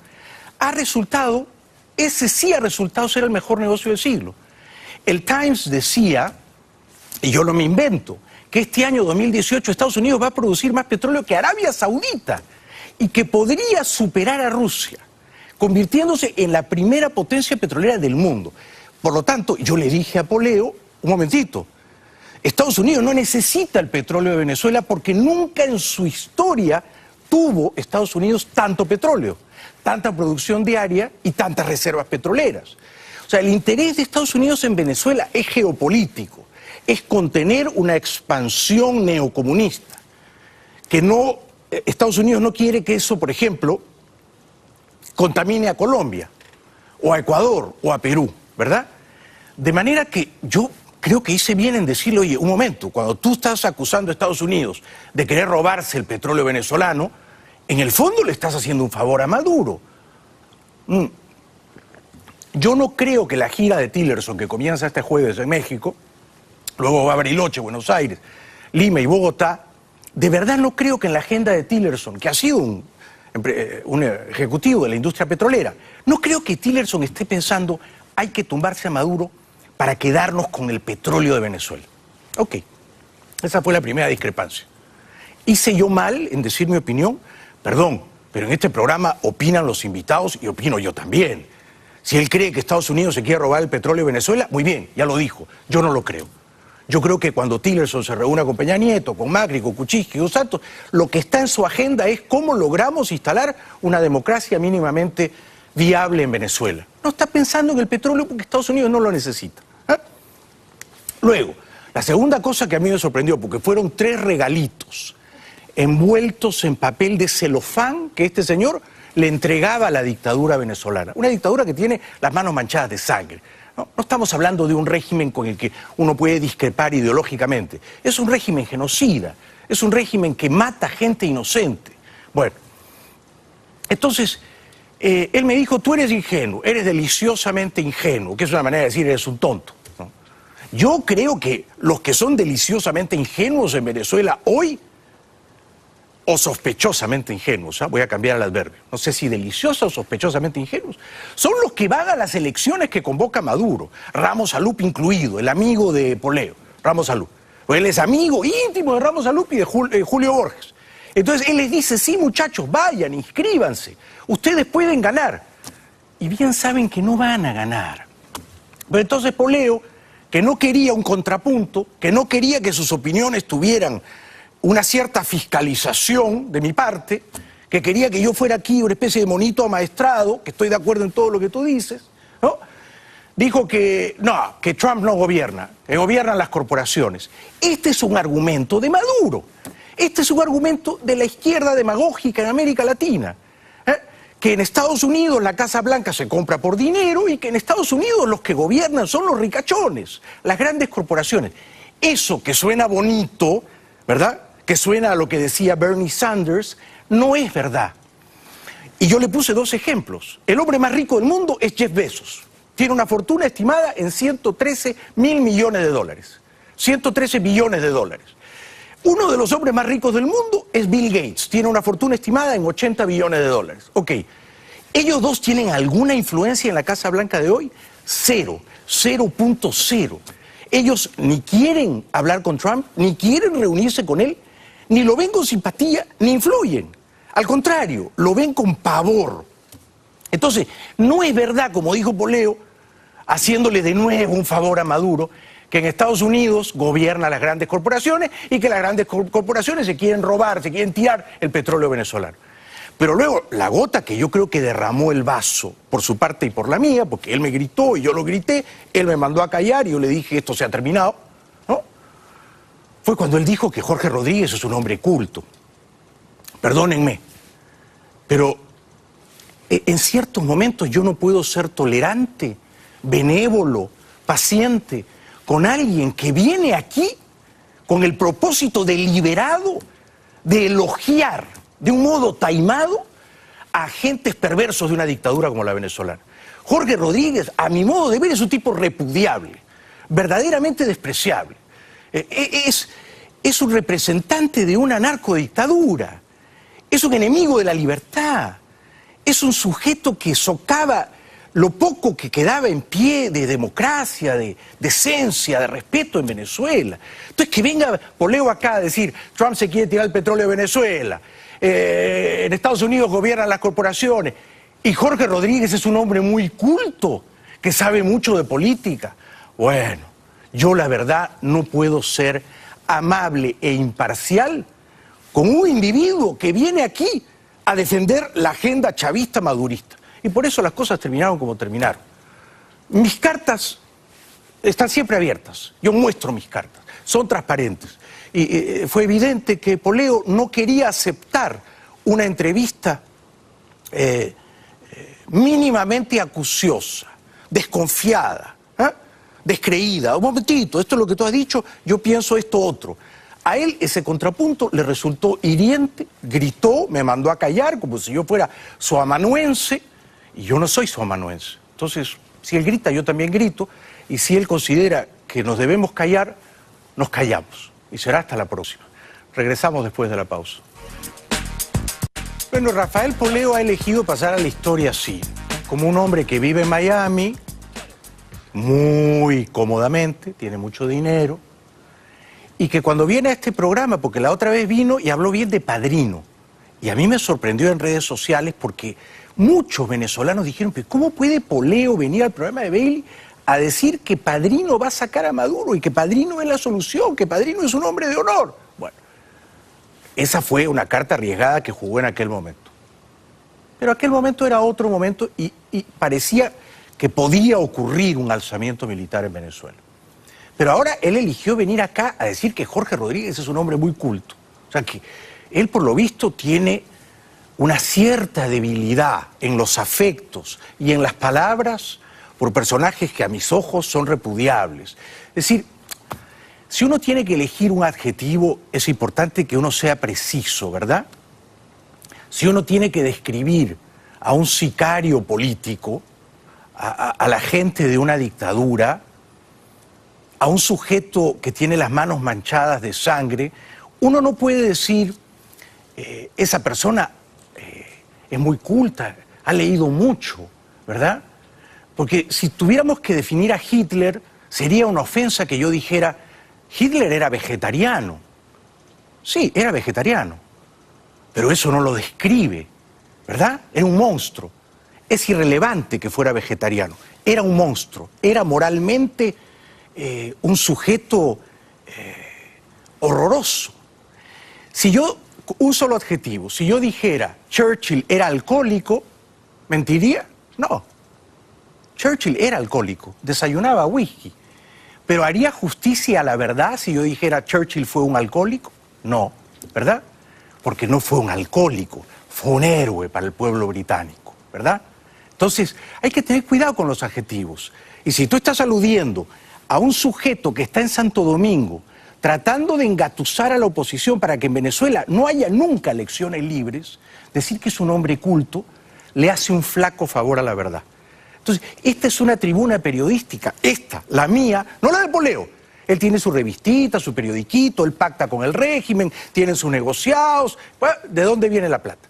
ese sí ha resultado ser el mejor negocio del siglo. El Times decía, y yo no me invento, que este año 2018 Estados Unidos va a producir más petróleo que Arabia Saudita y que podría superar a Rusia, convirtiéndose en la primera potencia petrolera del mundo. Por lo tanto, yo le dije a Poleo, un momentito, Estados Unidos no necesita el petróleo de Venezuela porque nunca en su historia tuvo Estados Unidos tanto petróleo, tanta producción diaria y tantas reservas petroleras. O O sea, el interés de Estados Unidos en Venezuela es geopolítico, es contener una expansión neocomunista, que no, Estados Unidos no quiere que eso, por ejemplo, contamine a Colombia, o a Ecuador, o a Perú, ¿verdad? De manera que yo creo que hice bien en decirle, oye, un momento, cuando tú estás acusando a Estados Unidos de querer robarse el petróleo venezolano, en el fondo le estás haciendo un favor a Maduro. Yo no creo que la gira de Tillerson, que comienza este jueves en México, luego va a Bariloche, Buenos Aires, Lima y Bogotá, de verdad no creo que en la agenda de Tillerson, que ha sido un ejecutivo de la industria petrolera, no creo que Tillerson esté pensando hay que tumbarse a Maduro para quedarnos con el petróleo de Venezuela. Ok, esa fue la primera discrepancia. ¿Hice yo mal en decir mi opinión? Perdón, pero en este programa opinan los invitados y opino yo también. Si él cree que Estados Unidos se quiere robar el petróleo de Venezuela, muy bien, ya lo dijo, yo no lo creo. Yo creo que cuando Tillerson se reúna con Peña Nieto, con Macri, con Kuczynski, con Santos, lo que está en su agenda es cómo logramos instalar una democracia mínimamente viable en Venezuela. No está pensando en el petróleo porque Estados Unidos no lo necesita. Luego, la segunda cosa que a mí me sorprendió, porque fueron 3 regalitos envueltos en papel de celofán que este señor le entregaba a la dictadura venezolana. Una dictadura que tiene las manos manchadas de sangre. No estamos hablando de un régimen con el que uno puede discrepar ideológicamente. Es un régimen genocida, es un régimen que mata gente inocente. Bueno, entonces, él me dijo, tú eres ingenuo, eres deliciosamente ingenuo, que es una manera de decir eres un tonto. ¿No? Yo creo que los que son deliciosamente ingenuos en Venezuela hoy, o sospechosamente ingenuos, voy a cambiar el adverbio, no sé si deliciosos o sospechosamente ingenuos, son los que van a las elecciones que convoca Maduro, Ramos Alup incluido, el amigo de Poleo, Ramos Alup. Él es amigo íntimo de Ramos Alup y de Julio Borges. Entonces él les dice, sí muchachos, vayan, inscríbanse, ustedes pueden ganar. Y bien saben que no van a ganar. Pero entonces Poleo, que no quería un contrapunto, que no quería que sus opiniones tuvieran una cierta fiscalización de mi parte, que quería que yo fuera aquí una especie de monito amaestrado, que estoy de acuerdo en todo lo que tú dices, ¿no? Dijo que no, que Trump no gobierna, que gobiernan las corporaciones. Este es un argumento de Maduro, este es un argumento de la izquierda demagógica en América Latina, que en Estados Unidos la Casa Blanca se compra por dinero y que en Estados Unidos los que gobiernan son los ricachones, las grandes corporaciones. Eso que suena bonito, ¿verdad?, que suena a lo que decía Bernie Sanders, no es verdad. Y yo le puse 2 ejemplos. El hombre más rico del mundo es Jeff Bezos. Tiene una fortuna estimada en 113 mil millones de dólares. 113 billones de dólares. Uno de los hombres más ricos del mundo es Bill Gates. Tiene una fortuna estimada en 80 billones de dólares. Ok. ¿Ellos dos tienen alguna influencia en la Casa Blanca de hoy? 0. 0.0. Ellos ni quieren hablar con Trump, ni quieren reunirse con él, ni lo ven con simpatía, ni influyen. Al contrario, lo ven con pavor. Entonces, no es verdad, como dijo Poleo, haciéndole de nuevo un favor a Maduro, que en Estados Unidos gobiernan las grandes corporaciones y que las grandes corporaciones se quieren robar, se quieren tirar el petróleo venezolano. Pero luego, la gota que yo creo que derramó el vaso, por su parte y por la mía, porque él me gritó y yo lo grité, él me mandó a callar y yo le dije, esto se ha terminado, ¿no? Fue cuando él dijo que Jorge Rodríguez es un hombre culto. Perdónenme, pero en ciertos momentos yo no puedo ser tolerante, benévolo, paciente, con alguien que viene aquí con el propósito deliberado de elogiar de un modo taimado a agentes perversos de una dictadura como la venezolana. Jorge Rodríguez, a mi modo de ver, es un tipo repudiable, verdaderamente despreciable. Es un representante de una narcodictadura, es un enemigo de la libertad, es un sujeto que socava lo poco que quedaba en pie de democracia, de decencia, de respeto en Venezuela. Entonces que venga Poleo acá a decir, Trump se quiere tirar el petróleo de Venezuela, en Estados Unidos gobiernan las corporaciones, y Jorge Rodríguez es un hombre muy culto, que sabe mucho de política. Bueno, yo la verdad no puedo ser amable e imparcial con un individuo que viene aquí a defender la agenda chavista madurista. Y por eso las cosas terminaron como terminaron. Mis cartas están siempre abiertas. Yo muestro mis cartas. Son transparentes. Y fue evidente que Poleo no quería aceptar una entrevista mínimamente acuciosa, desconfiada, descreída. Un momentito, esto es lo que tú has dicho, yo pienso esto otro. A él ese contrapunto le resultó hiriente, gritó, me mandó a callar como si yo fuera soamanuense, y yo no soy soamanuense. Entonces, si él grita, yo también grito, y si él considera que nos debemos callar, nos callamos. Y será hasta la próxima. Regresamos después de la pausa. Bueno, Rafael Poleo ha elegido pasar a la historia así, como un hombre que vive en Miami, muy cómodamente, tiene mucho dinero, y que cuando viene a este programa, porque la otra vez vino y habló bien de Padrino, y a mí me sorprendió en redes sociales porque muchos venezolanos dijeron, pero ¿cómo puede Poleo venir al programa de Bailey a decir que Padrino va a sacar a Maduro y que Padrino es la solución, que Padrino es un hombre de honor? Bueno, esa fue una carta arriesgada que jugó en aquel momento. Pero aquel momento era otro momento y parecía que podía ocurrir un alzamiento militar en Venezuela. Pero ahora él eligió venir acá a decir que Jorge Rodríguez es un hombre muy culto. O sea que él, por lo visto, tiene una cierta debilidad en los afectos y en las palabras por personajes que a mis ojos son repudiables. Es decir, si uno tiene que elegir un adjetivo, es importante que uno sea preciso, ¿verdad? Si uno tiene que describir a un sicario político, a la gente de una dictadura, a un sujeto que tiene las manos manchadas de sangre, uno no puede decir, esa persona es muy culta, ha leído mucho, ¿verdad? Porque si tuviéramos que definir a Hitler, sería una ofensa que yo dijera, Hitler era vegetariano. Sí, era vegetariano, pero eso no lo describe, ¿verdad? Era un monstruo. Es irrelevante que fuera vegetariano. Era un monstruo, era moralmente un sujeto horroroso. Si yo, un solo adjetivo, si yo dijera Churchill era alcohólico, ¿mentiría? No. Churchill era alcohólico, desayunaba whisky. ¿Pero haría justicia a la verdad si yo dijera Churchill fue un alcohólico? No, ¿verdad? Porque no fue un alcohólico, fue un héroe para el pueblo británico, ¿verdad? Entonces, hay que tener cuidado con los adjetivos. Y si tú estás aludiendo a un sujeto que está en Santo Domingo tratando de engatusar a la oposición para que en Venezuela no haya nunca elecciones libres, decir que es un hombre culto le hace un flaco favor a la verdad. Entonces, esta es una tribuna periodística, esta, la mía, no la de Poleo. Él tiene su revistita, su periodiquito, él pacta con el régimen, tienen sus negociados. Bueno, ¿de dónde viene la plata?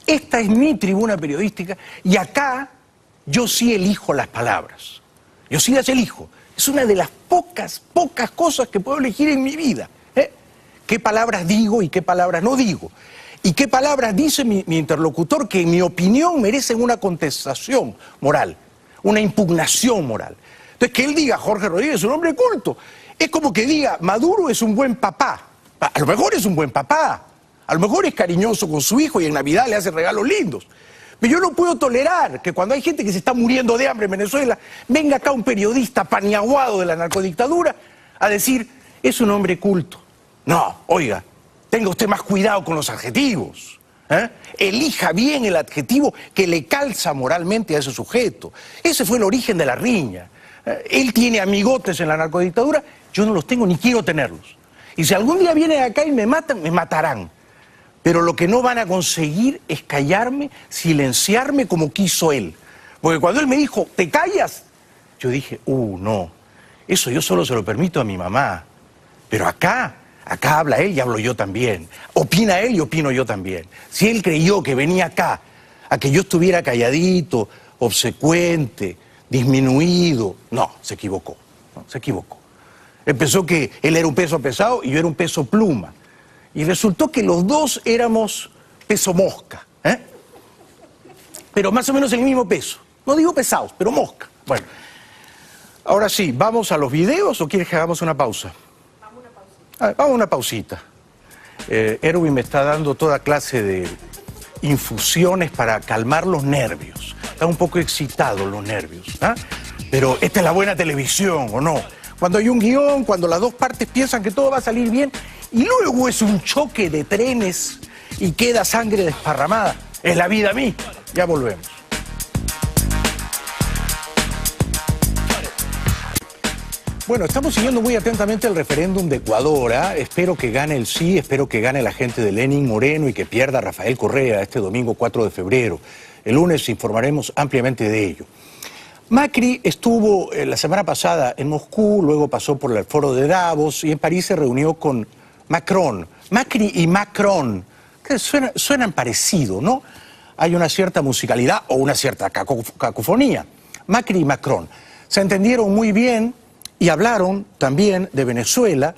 Esta es mi tribuna periodística y acá yo sí elijo las palabras. Yo sí las elijo. Es una de las pocas cosas que puedo elegir en mi vida. ¿Qué palabras digo y qué palabras no digo? ¿Y qué palabras dice mi interlocutor que en mi opinión merecen una contestación moral, una impugnación moral? Entonces, que él diga Jorge Rodríguez es un hombre culto, es como que diga Maduro es un buen papá. A lo mejor es un buen papá, a lo mejor es cariñoso con su hijo y en Navidad le hace regalos lindos. Pero yo no puedo tolerar que cuando hay gente que se está muriendo de hambre en Venezuela, venga acá un periodista paniaguado de la narcodictadura a decir, es un hombre culto. No, oiga, tenga usted más cuidado con los adjetivos. Elija bien el adjetivo que le calza moralmente a ese sujeto. Ese fue el origen de la riña. Él tiene amigotes en la narcodictadura, yo no los tengo ni quiero tenerlos. Y si algún día vienen acá y me matan, me matarán. Pero lo que no van a conseguir es callarme, silenciarme como quiso él. Porque cuando él me dijo, ¿te callas? Yo dije, no, eso yo solo se lo permito a mi mamá. Pero acá habla él y hablo yo también. Opina él y opino yo también. Si él creyó que venía acá a que yo estuviera calladito, obsecuente, disminuido, no, se equivocó. No, se equivocó. Él pensó que él era un peso pesado y yo era un peso pluma. Y resultó que los dos éramos peso mosca, pero más o menos el mismo peso. No digo pesados, pero mosca. Bueno, ahora sí, ¿vamos a los videos o quieres que hagamos una pausa? Vamos a una pausita. Erwin me está dando toda clase de infusiones para calmar los nervios. Están un poco excitados los nervios. Pero esta es la buena televisión, ¿o no? Cuando hay un guión, cuando las dos partes piensan que todo va a salir bien y luego es un choque de trenes y queda sangre desparramada. Es la vida misma. Ya volvemos. Bueno, estamos siguiendo muy atentamente el referéndum de Ecuador. Espero que gane el sí, espero que gane la gente de Lenín Moreno y que pierda Rafael Correa este domingo 4 de febrero. El lunes informaremos ampliamente de ello. Macri estuvo la semana pasada en Moscú, luego pasó por el foro de Davos y en París se reunió con Macron. Macri y Macron, que suenan parecido, ¿no? Hay una cierta musicalidad o una cierta cacofonía. Macri y Macron se entendieron muy bien y hablaron también de Venezuela,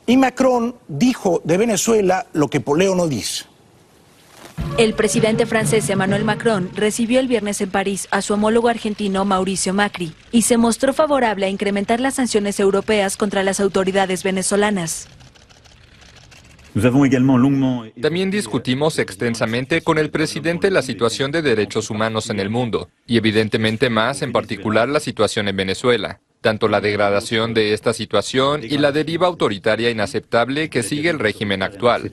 y Macron dijo de Venezuela lo que Poleo no dice. El presidente francés Emmanuel Macron recibió el viernes en París a su homólogo argentino Mauricio Macri y se mostró favorable a incrementar las sanciones europeas contra las autoridades venezolanas. También discutimos extensamente con el presidente la situación de derechos humanos en el mundo y evidentemente más en particular la situación en Venezuela. Tanto la degradación de esta situación y la deriva autoritaria inaceptable que sigue el régimen actual.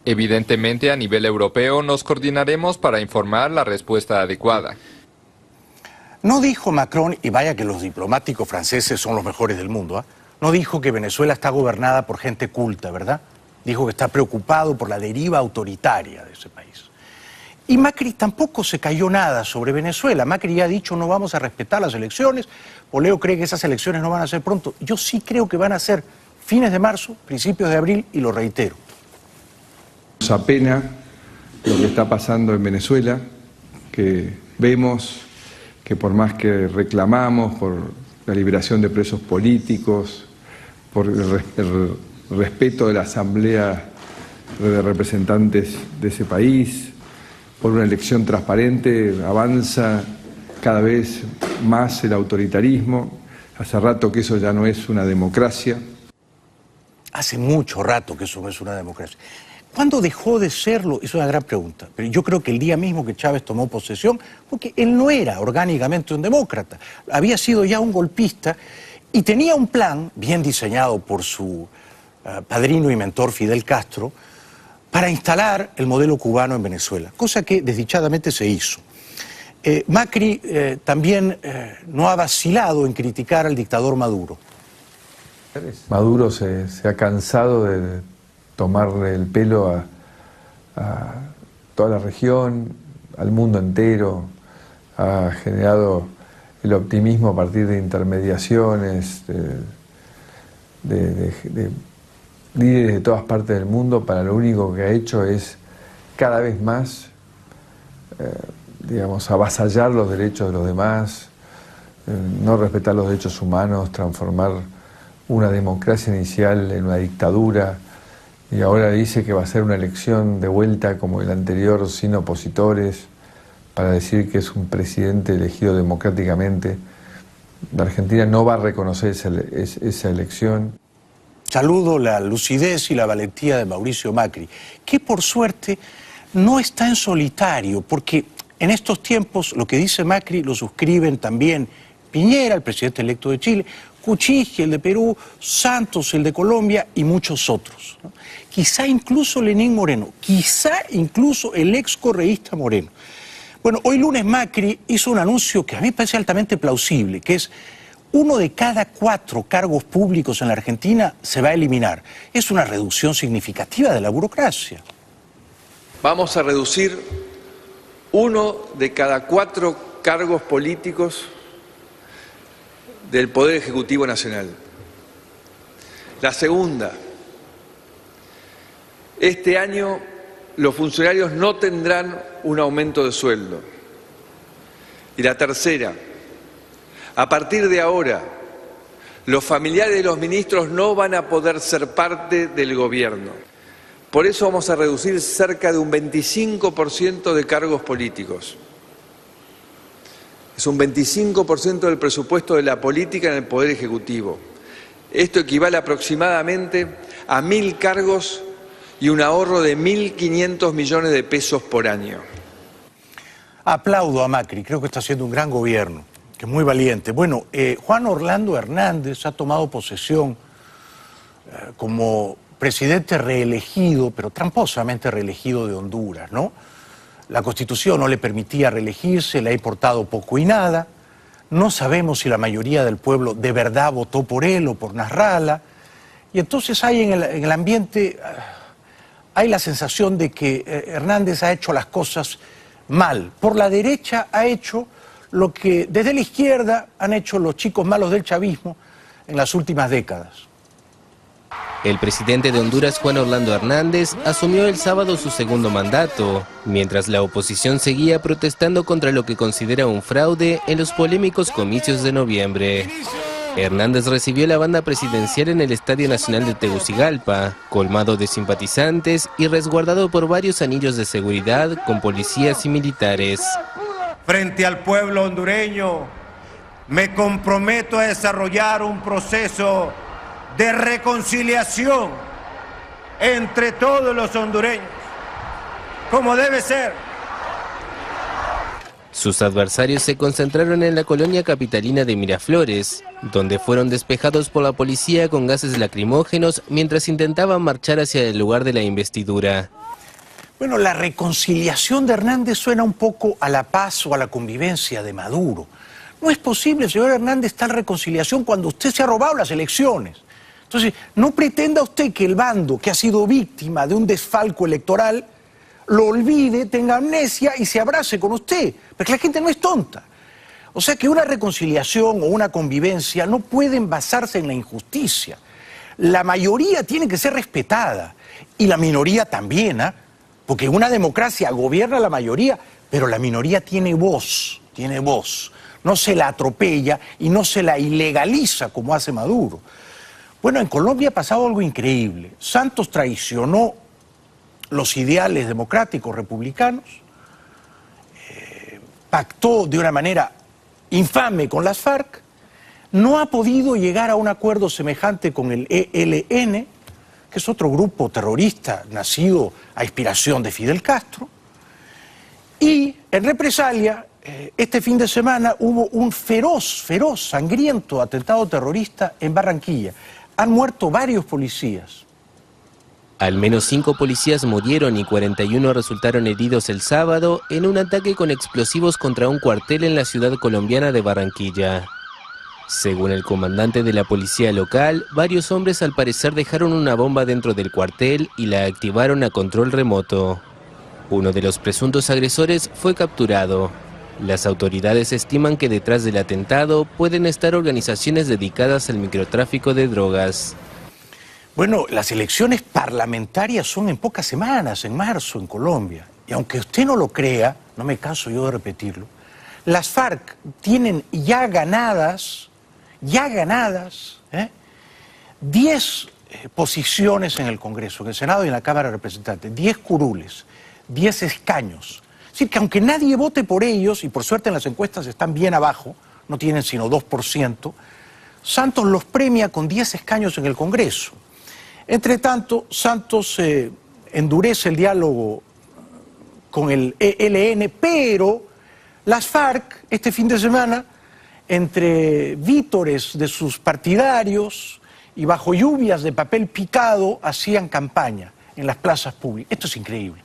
Evidentemente, a nivel europeo nos coordinaremos para informar la respuesta adecuada. No dijo Macron, y vaya que los diplomáticos franceses son los mejores del mundo, no dijo que Venezuela está gobernada por gente culta, ¿verdad? Dijo que está preocupado por la deriva autoritaria de ese país. Y Macri tampoco se cayó nada sobre Venezuela. Macri ya ha dicho no vamos a respetar las elecciones. Poleo cree que esas elecciones no van a ser pronto. Yo sí creo que van a ser fines de marzo, principios de abril, y lo reitero. Nos apena lo que está pasando en Venezuela, que vemos que por más que reclamamos por la liberación de presos políticos, por el respeto de la Asamblea de Representantes de ese país, por una elección transparente, avanza cada vez más el autoritarismo. Hace rato que eso ya no es una democracia. Hace mucho rato que eso no es una democracia. ¿Cuándo dejó de serlo? Es una gran pregunta. Pero yo creo que el día mismo que Chávez tomó posesión, porque él no era orgánicamente un demócrata, había sido ya un golpista y tenía un plan bien diseñado por su padrino y mentor Fidel Castro para instalar el modelo cubano en Venezuela, cosa que desdichadamente se hizo. Macri también no ha vacilado en criticar al dictador Maduro. Maduro se ha cansado de tomarle el pelo a toda la región, al mundo entero, ha generado el optimismo a partir de intermediaciones, de líderes de todas partes del mundo, para lo único que ha hecho es cada vez más, digamos, avasallar los derechos de los demás, no respetar los derechos humanos, transformar una democracia inicial en una dictadura, y ahora dice que va a ser una elección de vuelta como el anterior sin opositores, para decir que es un presidente elegido democráticamente. La Argentina no va a reconocer esa elección. Saludo la lucidez y la valentía de Mauricio Macri, que por suerte no está en solitario, porque en estos tiempos lo que dice Macri lo suscriben también Piñera, el presidente electo de Chile, Kuczynski, el de Perú, Santos, el de Colombia, y muchos otros, ¿no? Quizá incluso Lenín Moreno, quizá incluso el ex correísta Moreno. Bueno, hoy lunes Macri hizo un anuncio que a mí me parece altamente plausible, que es: 1 de cada 4 cargos públicos en la Argentina se va a eliminar. Es una reducción significativa de la burocracia. Vamos a reducir 1 de cada 4 cargos políticos del Poder Ejecutivo Nacional. La segunda, este año los funcionarios no tendrán un aumento de sueldo. Y la tercera, a partir de ahora, los familiares de los ministros no van a poder ser parte del gobierno. Por eso vamos a reducir cerca de un 25% de cargos políticos. Es un 25% del presupuesto de la política en el Poder Ejecutivo. Esto equivale aproximadamente a 1.000 cargos y un ahorro de 1.500 millones de pesos por año. Aplaudo a Macri, creo que está haciendo un gran gobierno. que muy valiente. Bueno, Juan Orlando Hernández ha tomado posesión como presidente reelegido, pero tramposamente reelegido de Honduras, ¿no? La Constitución no le permitía reelegirse, le ha importado poco y nada. No sabemos si la mayoría del pueblo de verdad votó por él o por Nasrallah. Y entonces hay en el ambiente, hay la sensación de que Hernández ha hecho las cosas mal. Por la derecha ha hecho lo que desde la izquierda han hecho los chicos malos del chavismo en las últimas décadas. El presidente de Honduras, Juan Orlando Hernández, asumió el sábado su segundo mandato, mientras la oposición seguía protestando contra lo que considera un fraude en los polémicos comicios de noviembre. Hernández recibió la banda presidencial en el Estadio Nacional de Tegucigalpa, colmado de simpatizantes y resguardado por varios anillos de seguridad con policías y militares. Frente al pueblo hondureño, me comprometo a desarrollar un proceso de reconciliación entre todos los hondureños, como debe ser. Sus adversarios se concentraron en la colonia capitalina de Miraflores, donde fueron despejados por la policía con gases lacrimógenos mientras intentaban marchar hacia el lugar de la investidura. Bueno, la reconciliación de Hernández suena un poco a la paz o a la convivencia de Maduro. No es posible, señor Hernández, tal reconciliación cuando usted se ha robado las elecciones. Entonces, no pretenda usted que el bando que ha sido víctima de un desfalco electoral lo olvide, tenga amnesia y se abrace con usted, porque la gente no es tonta. O sea que una reconciliación o una convivencia no pueden basarse en la injusticia. La mayoría tiene que ser respetada y la minoría también, ¿eh? Porque una democracia gobierna la mayoría, pero la minoría tiene voz, no se la atropella y no se la ilegaliza como hace Maduro. Bueno, en Colombia ha pasado algo increíble. Santos traicionó los ideales democráticos republicanos, pactó de una manera infame con las FARC, no ha podido llegar a un acuerdo semejante con el ELN, que es otro grupo terrorista nacido a inspiración de Fidel Castro, y en represalia, este fin de semana hubo un feroz, sangriento atentado terrorista en Barranquilla. Han muerto varios policías. Al menos 5 policías murieron y 41 resultaron heridos el sábado en un ataque con explosivos contra un cuartel en la ciudad colombiana de Barranquilla. Según el comandante de la policía local, varios hombres al parecer dejaron una bomba dentro del cuartel y la activaron a control remoto. Uno de los presuntos agresores fue capturado. Las autoridades estiman que detrás del atentado pueden estar organizaciones dedicadas al microtráfico de drogas. Bueno, las elecciones parlamentarias son en pocas semanas, en marzo, en Colombia. Y aunque usted no lo crea, no me canso yo de repetirlo, las FARC tienen ya ganadas 10 posiciones en el Congreso, en el Senado y en la Cámara de Representantes, 10 curules, 10 escaños. Es decir, que aunque nadie vote por ellos, y por suerte en las encuestas están bien abajo, no tienen sino 2%, Santos los premia con 10 escaños en el Congreso. Entre tanto, Santos endurece el diálogo con el ELN, pero las FARC este fin de semana, entre vítores de sus partidarios y bajo lluvias de papel picado, hacían campaña en las plazas públicas. Esto es increíble.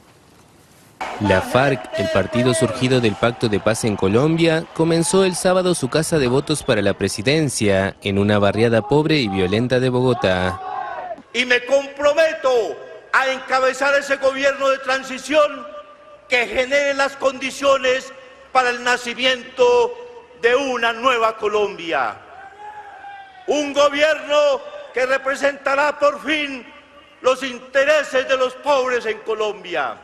La FARC, el partido surgido del Pacto de Paz en Colombia, comenzó el sábado su caza de votos para la presidencia en una barriada pobre y violenta de Bogotá. Y me comprometo a encabezar ese gobierno de transición que genere las condiciones para el nacimiento de una nueva Colombia. Un gobierno que representará por fin los intereses de los pobres en Colombia.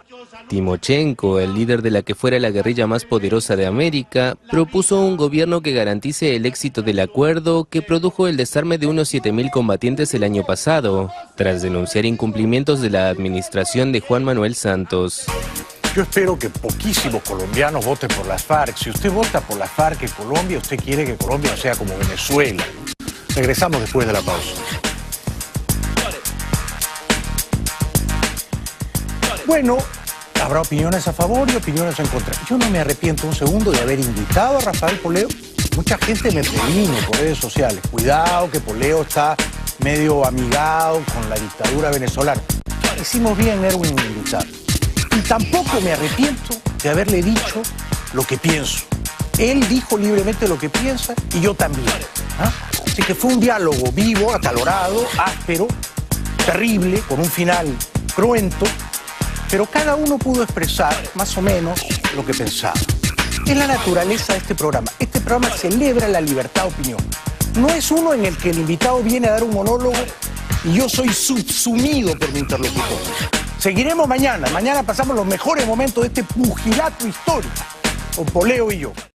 Timochenko, el líder de la que fuera la guerrilla más poderosa de América, propuso un gobierno que garantice el éxito del acuerdo que produjo el desarme de unos 7.000 combatientes el año pasado, tras denunciar incumplimientos de la administración de Juan Manuel Santos. Yo espero que poquísimos colombianos voten por las FARC. Si usted vota por las FARC en Colombia, usted quiere que Colombia sea como Venezuela. Regresamos después de la pausa. Bueno, habrá opiniones a favor y opiniones en contra. Yo no me arrepiento un segundo de haber invitado a Rafael Poleo Mucha gente me previno por redes sociales. Cuidado que Poleo está medio amigado con la dictadura venezolana. Hicimos bien, Erwin, en luchar. Y tampoco me arrepiento de haberle dicho lo que pienso. Él dijo libremente lo que piensa y yo también. Así que fue un diálogo vivo, acalorado, áspero, terrible, con un final cruento, pero cada uno pudo expresar más o menos lo que pensaba. Es la naturaleza de este programa. Este programa celebra la libertad de opinión. No es uno en el que el invitado viene a dar un monólogo y yo soy subsumido por mi interlocutor. Seguiremos mañana. Mañana pasamos los mejores momentos de este pugilato histórico con Poleo y yo.